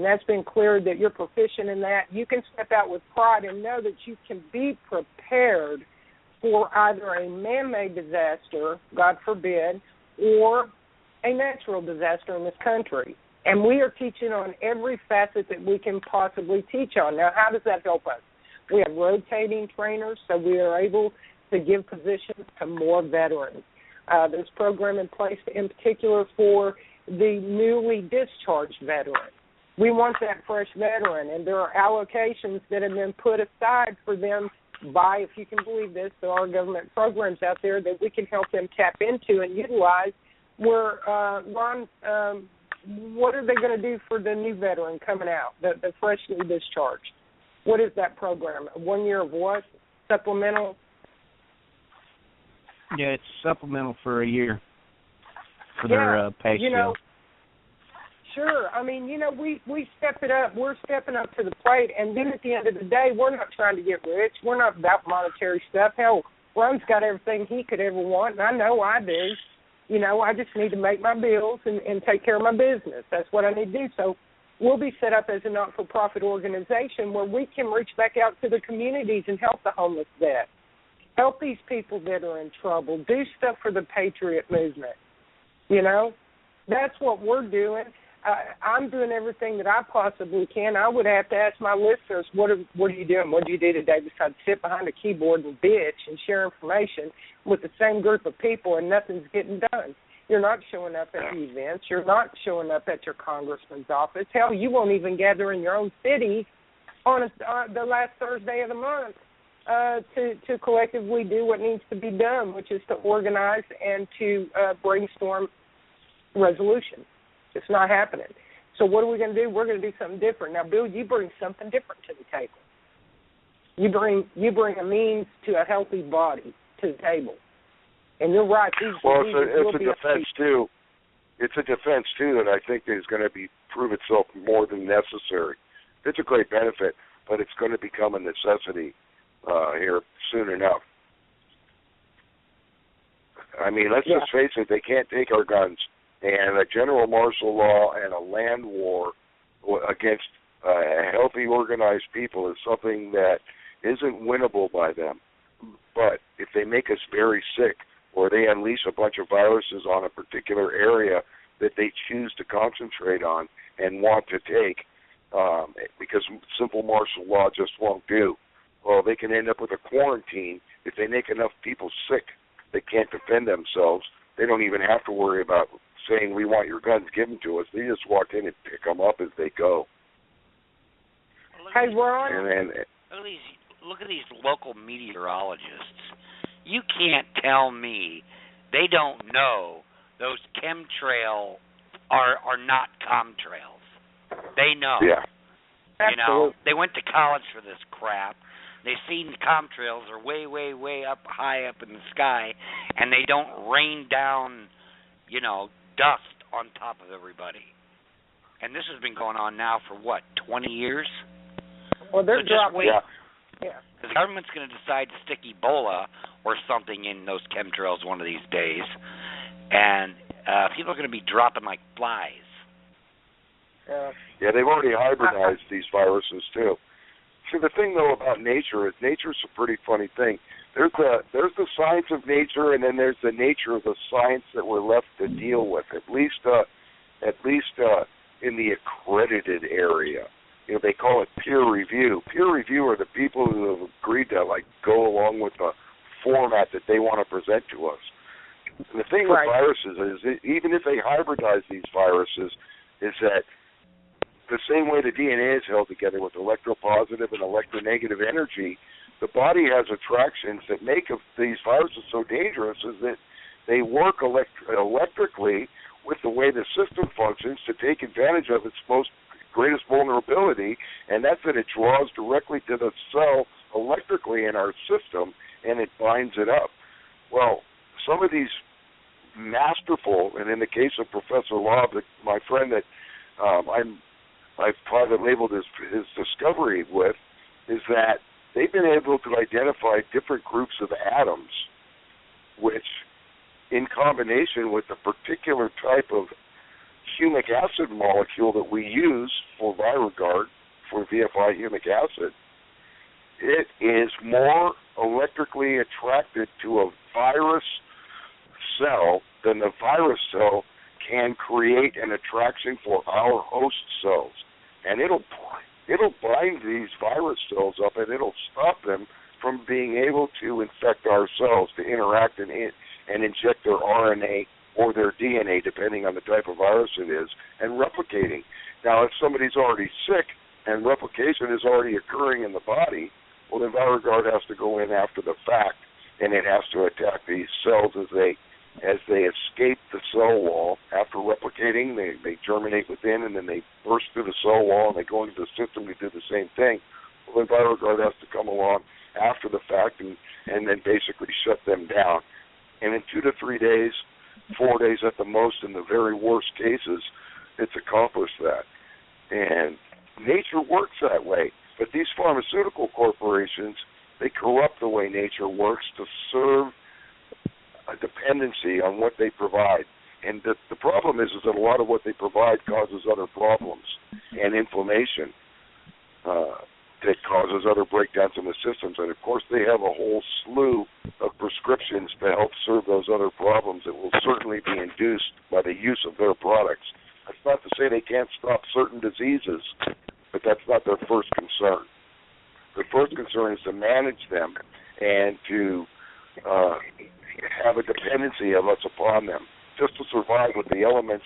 that's been cleared that you're proficient in that, you can step out with pride and know that you can be prepared for either a man-made disaster, God forbid, or a natural disaster in this country. And we are teaching on every facet that we can possibly teach on. Now, how does that help us? We have rotating trainers, so we are able to give positions to more veterans. There's a program in place in particular for the newly discharged veteran. We want that fresh veteran, and there are allocations that have been put aside for them by, if you can believe this, there are government programs out there that we can help them tap into and utilize where, Ron, what are they going to do for the new veteran coming out, the freshly discharged? What is that program? 1 year of what? Supplemental?
Yeah, it's supplemental for a year for their pay scale.
Sure. I mean, we step it up. We're stepping up to the plate, and then at the end of the day, we're not trying to get rich. We're not about monetary stuff. Hell, Ron's got everything he could ever want, and I know I do. I just need to make my bills and take care of my business. That's what I need to do. So we'll be set up as a not-for-profit organization where we can reach back out to the communities and help the homeless vet, help these people that are in trouble, do stuff for the Patriot movement. That's what we're doing. I'm doing everything that I possibly can. I would have to ask my listeners, what are you doing? What do you do today besides sit behind a keyboard and bitch and share information with the same group of people and nothing's getting done? You're not showing up at the events. You're not showing up at your congressman's office. Hell, you won't even gather in your own city on the last Thursday of the month to collectively do what needs to be done, which is to organize and to brainstorm resolutions. It's not happening. So what are we going to do? We're going to do something different. Now, Bill, you bring something different to the table. You bring a means to a healthy body to the table. And you're right.
It's a defense too. It's a defense too that I think is going to prove itself more than necessary. It's a great benefit, but it's going to become a necessity here soon enough. I mean, let's just face it. They can't take our guns, and a general martial law and a land war against healthy, organized people is something that isn't winnable by them. But if they make us very sick, or they unleash a bunch of viruses on a particular area that they choose to concentrate on and want to take, because simple martial law just won't do, well, they can end up with a quarantine. If they make enough people sick that can't defend themselves, they don't even have to worry about saying, we want your guns given to us. They just walk in and pick them up as they go.
Hey, Ron.
Look at these local meteorologists. You can't tell me they don't know those chemtrails are not comtrails. They know.
Yeah.
You know, they went to college for this crap. They've seen comtrails are way, way, way up high up in the sky, and they don't rain down, dust on top of everybody. And this has been going on now for, 20 years?
Well, they're
just wait.
Yeah.
The government's going to decide to stick Ebola or something in those chemtrails one of these days, and people are going to be dropping like flies.
Yeah, they've already hybridized these viruses too. See, the thing though about nature is nature's a pretty funny thing. There's the science of nature, and then there's the nature of the science that we're left to deal with. At least in the accredited area. They call it peer review. Peer review are the people who have agreed to go along with the format that they want to present to us. And the thing with viruses is, even if they hybridize these viruses, is that the same way the DNA is held together with electropositive and electronegative energy, the body has attractions that make these viruses so dangerous is that they work electrically with the way the system functions to take advantage of its greatest vulnerability, and that's that it draws directly to the cell electrically in our system, and it binds it up. Well, some of these masterful, and in the case of Professor Lobb, my friend that I've private labeled his discovery with, is that they've been able to identify different groups of atoms, which, in combination with the particular type of humic acid molecule that we use for ViroGuard, for VFI humic acid, it is more electrically attracted to a virus cell than the virus cell can create an attraction for our host cells. And it'll bind these virus cells up, and it'll stop them from being able to infect our cells, to interact and inject their RNA or their DNA, depending on the type of virus it is, and replicating. Now, if somebody's already sick and replication is already occurring in the body, well, then ViroGuard has to go in after the fact, and it has to attack these cells as they escape the cell wall. After replicating, they germinate within, and then they burst through the cell wall, and they go into the system to do the same thing. Well, then ViroGuard has to come along after the fact and then basically shut them down. And in 2 to 3 days, 4 days at the most, in the very worst cases, it's accomplished that. And nature works that way. But these pharmaceutical corporations, they corrupt the way nature works to serve a dependency on what they provide. And the problem is that a lot of what they provide causes other problems and inflammation that causes other breakdowns in the systems. And, of course, they have a whole slew of prescriptions to help serve those other problems that will certainly be induced by the use of their products. That's not to say they can't stop certain diseases, but that's not their first concern. Their first concern is to manage them and to have a dependency of us upon them. just to survive with the elements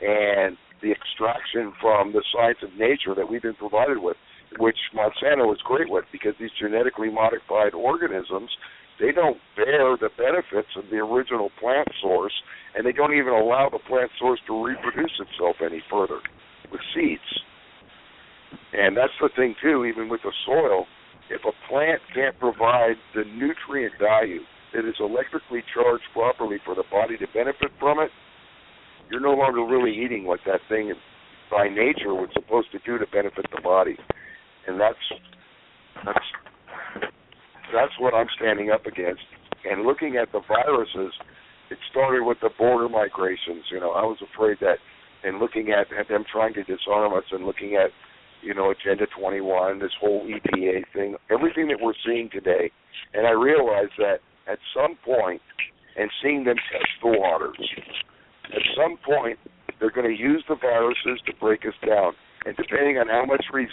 and the extraction from the science of nature that we've been provided with, which Monsanto is great with, because these genetically modified organisms, they don't bear the benefits of the original plant source, and they don't even allow the plant source to reproduce itself any further with seeds. And that's the thing, too, even with the soil. If a plant can't provide the nutrient value that is electrically charged properly for the body to benefit from it, you're no longer really eating what that thing by nature was supposed to do to benefit the body. And that's what I'm standing up against. And looking at the viruses, it started with the border migrations. You know, I was afraid that, and looking at them trying to disarm us, and looking at, you know, Agenda 21, this whole EPA thing, everything that we're seeing today. And I realized that at some point, and seeing them test the waters, at some point they're going to use the viruses to break us down. And depending on how much we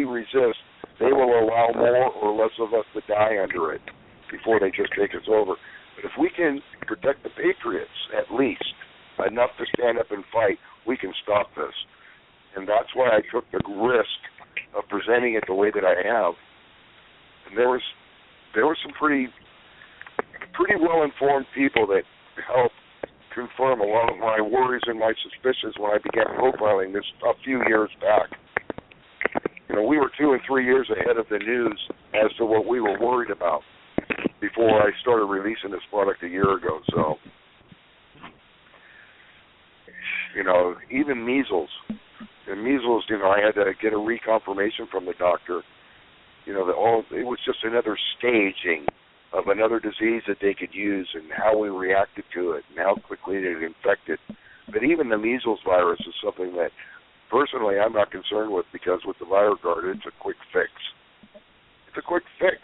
resist, they will allow more or less of us to die under it before they just take us over. But if we can protect the patriots, at least, enough to stand up and fight, we can stop this. And that's why I took the risk of presenting it the way that I have. And there was some pretty well-informed people that helped confirm a lot of my worries and my suspicions when I began profiling this a few years back. You know, we were 2 and 3 years ahead of the news as to what we were worried about before I started releasing this product a year ago. So, you know, even measles. And measles, you know, I had to get a reconfirmation from the doctor. You know, it was just another staging of another disease that they could use, and how we reacted to it and how quickly it infected. But even the measles virus is something that, personally, I'm not concerned with, because with the ViroGuard, it's a quick fix. It's a quick fix.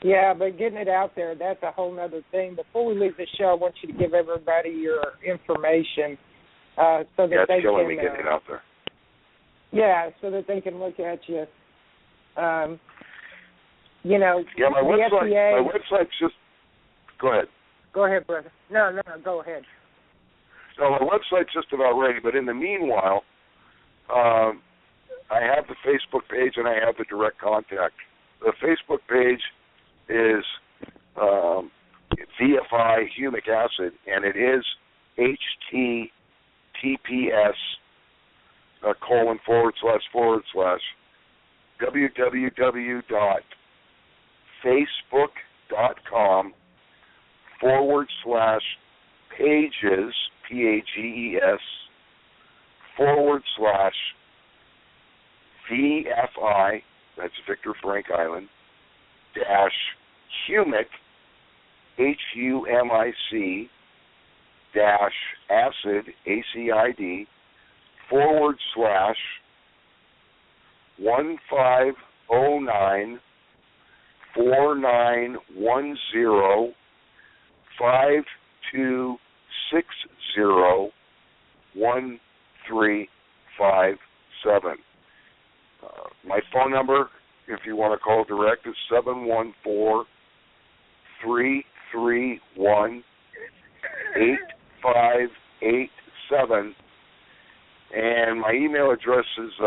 Yeah, but getting it out there, that's a whole other thing. Before we leave the show, I want you to give everybody your information so that they
killing
can...
me getting it out there.
Yeah, so that they can look at you. You know,
yeah, my
FDA,
website's just... Go ahead.
Go ahead, brother. No, go ahead.
So my website's just about ready, but in the meanwhile, I have the Facebook page and I have the direct contact. The Facebook page is VFI humic acid, and it is HTTPS www.facebook.com/pages PAGES/VFI, that's Victor Frank Island, -humic, HUMIC, -acid, ACID, /1509 4910 5260 1357. My phone number, if you want to call direct, is 714-331-8587. And my email address is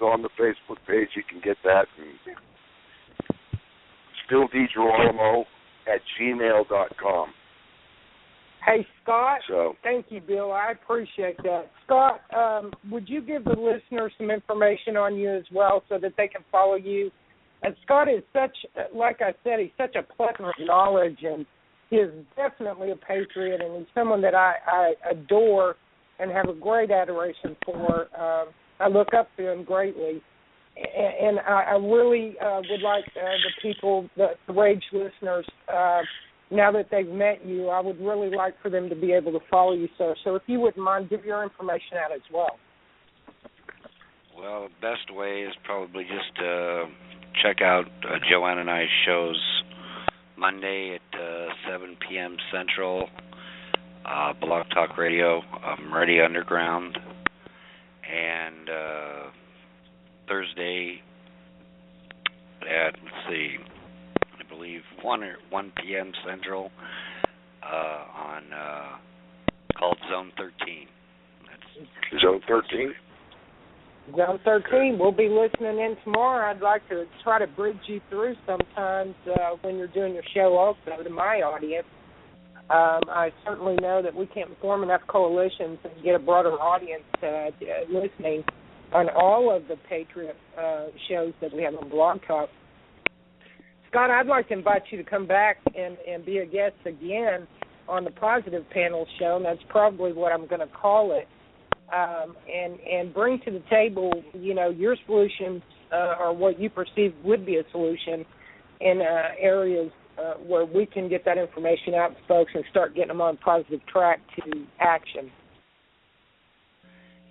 on the Facebook page. You can get that. StillDGirolamo@gmail.com.
Hey, Scott.
So,
thank you, Bill. I appreciate that. Scott, would you give the listeners some information on you as well so that they can follow you? And Scott is such, like I said, he's such a plethora of knowledge, and he is definitely a patriot, and he's someone that I adore and have a great adoration for. I look up to him greatly. And I really would like the people, the Rage listeners, now that they've met you, I would really like for them to be able to follow you, sir. So if you wouldn't mind, give your information out as well.
Well, the best way is probably just check out Joanne and I's shows Monday at 7 p.m. Central, Blog Talk Radio, Meridian Underground, and Thursday at, I believe 1 p.m. Central on called Zone 13. That's
Zone 13?
Zone 13. We'll be listening in tomorrow. I'd like to try to bridge you through sometimes when you're doing your show also to my audience. I certainly know that we can't form enough coalitions and get a broader audience listening on all of the Patriot shows that we have on Blog Talk. Scott, I'd like to invite you to come back and be a guest again on the Positive Panel show, and that's probably what I'm going to call it, and bring to the table, your solutions or what you perceive would be a solution in areas where we can get that information out to folks and start getting them on positive track to action.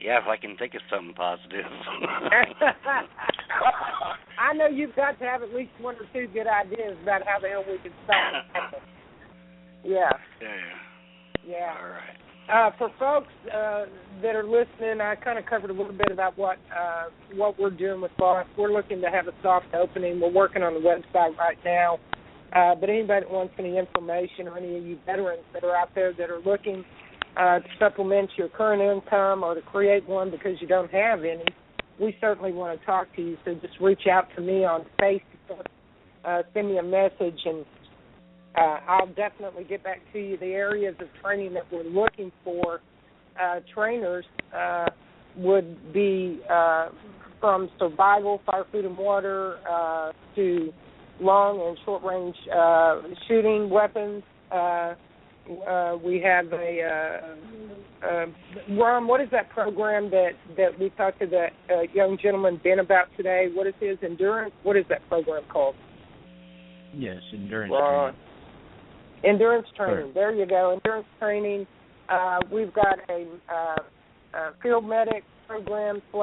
Yeah, if I can think of something positive.
I know you've got to have at least one or two good ideas about how the hell we can stop it. Yeah. Yeah.
All right.
For folks that are listening, I kind of covered a little bit about what we're doing with BOSS. We're looking to have a soft opening. We're working on the website right now. But anybody that wants any information or any of you veterans that are out there that are looking to supplement your current income or to create one because you don't have any, we certainly want to talk to you. So just reach out to me on Facebook, send me a message, and I'll definitely get back to you. The areas of training that we're looking for trainers would be from survival, fire, food, and water, to long and short-range shooting weapons. We have Ron, what is that program that we talked to that young gentleman Ben about today? What is his endurance? What is that program called?
Yes, endurance training.
Endurance training.
Sure.
There you go, endurance training. We've got a field medic program /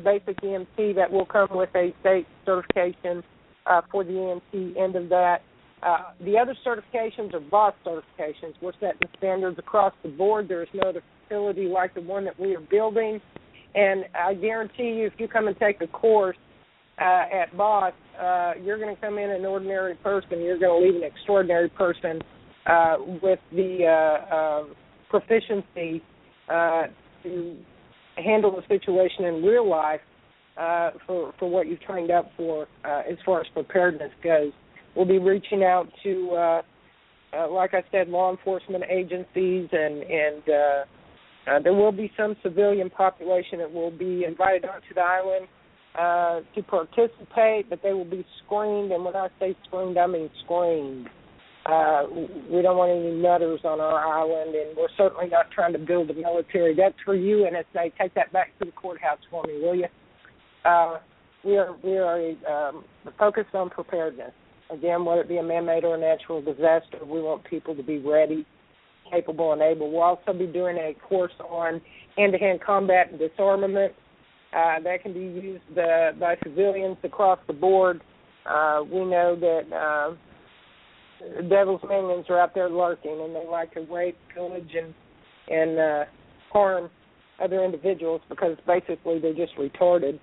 basic EMT that will come with a state certification for the EMT end of that. The other certifications are BOSS certifications. We're setting standards across the board. There is no other facility like the one that we are building. And I guarantee you, if you come and take a course at BOSS, you're going to come in an ordinary person. You're going to leave an extraordinary person with the proficiency to handle the situation in real life for what you've trained up for as far as preparedness goes. We'll be reaching out to, like I said, law enforcement agencies, and there will be some civilian population that will be invited onto the island to participate, but they will be screened, and when I say screened, I mean screened. We don't want any nutters on our island, and we're certainly not trying to build a military. That's for you, NSA. Take that back to the courthouse for me, will you? We are focused on preparedness. Again, whether it be a man-made or a natural disaster, we want people to be ready, capable, and able. We'll also be doing a course on hand-to-hand combat and disarmament. That can be used by civilians across the board. We know that devil's minions are out there lurking, and they like to rape, pillage, and harm other individuals because basically they're just retarded.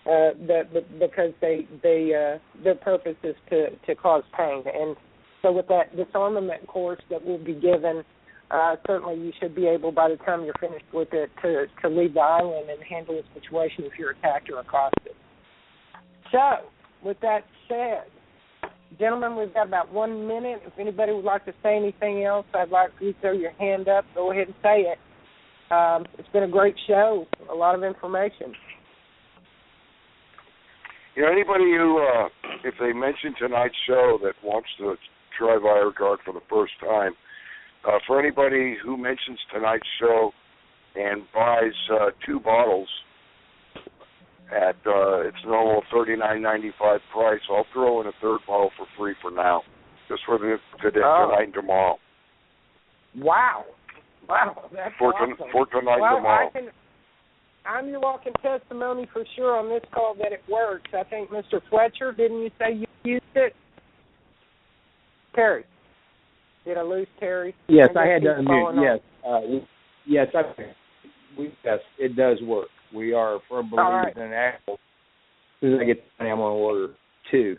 Because their purpose is to cause pain. And so with that disarmament course that will be given, certainly you should be able, by the time you're finished with it, to leave the island and handle the situation if you're attacked or accosted. So, with that said, gentlemen, we've got about 1 minute. If anybody would like to say anything else, I'd like for you to throw your hand up. Go ahead and say it. It's been a great show, a lot of information.
Anybody who, if they mention tonight's show that wants to try VireGuard for the first time, for anybody who mentions tonight's show and buys 2 bottles at its normal $39.95 price, I'll throw in a 3rd bottle for free for now, just for tonight and tomorrow.
Wow, that's awesome.
For tonight and tomorrow.
I'm your walking testimony for sure on this call that it works. I think, Mr. Fletcher, didn't you say you used it? Terry. Did I lose Terry?
Yes, I had to unmute. Yes. Yes, it does work. We are firm believers in Apple. As soon as I get the money, I'm going to order 2.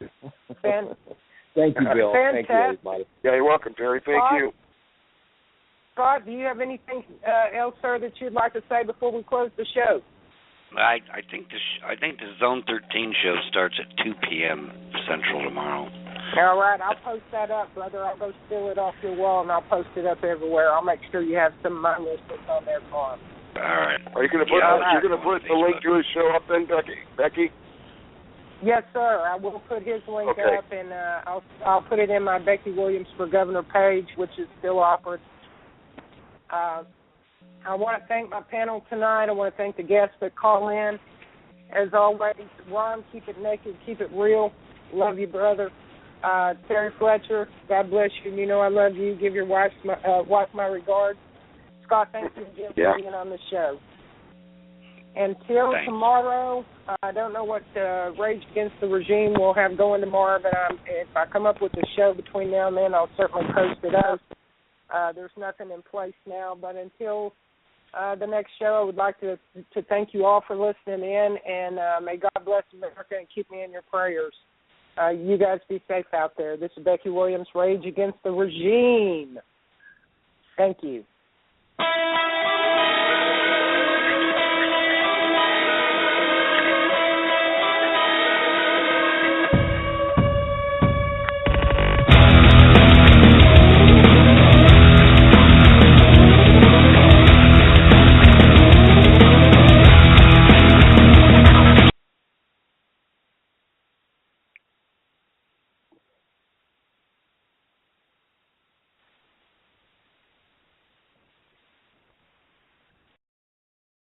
Thank you, Bill.
Fantastic.
Thank you, everybody.
Yeah, you're welcome, Terry. Thank you.
Scott, do you have anything else, sir, that you'd like to say before we close the show?
I think the Zone 13 show starts at 2 p.m. Central tomorrow.
All right, I'll post that up, brother. I'll go steal it off your wall, and I'll post it up everywhere. I'll make sure you have some of my listeners on there for him.
All right.
Are you going to put the link to his show up then, Becky?
Yes, sir. I will put his link up, and I'll put it in my Becky Williams for Governor page, which is still offered. I want to thank my panel tonight. I want to thank the guests that call in. As always, Ron, keep it naked, keep it real. Love you, brother. Terry Fletcher, God bless you. You know I love you. Give your wife my regards. Scott, thank you again for being on the show. Until tomorrow, I don't know what Rage Against the Regime we'll have going tomorrow, but if I come up with a show between now and then, I'll certainly post it up. There's nothing in place now, but until the next show, I would like to thank you all for listening in, and may God bless America and keep me in your prayers. You guys be safe out there. This is Becky Williams, Rage Against the Regime. Thank you.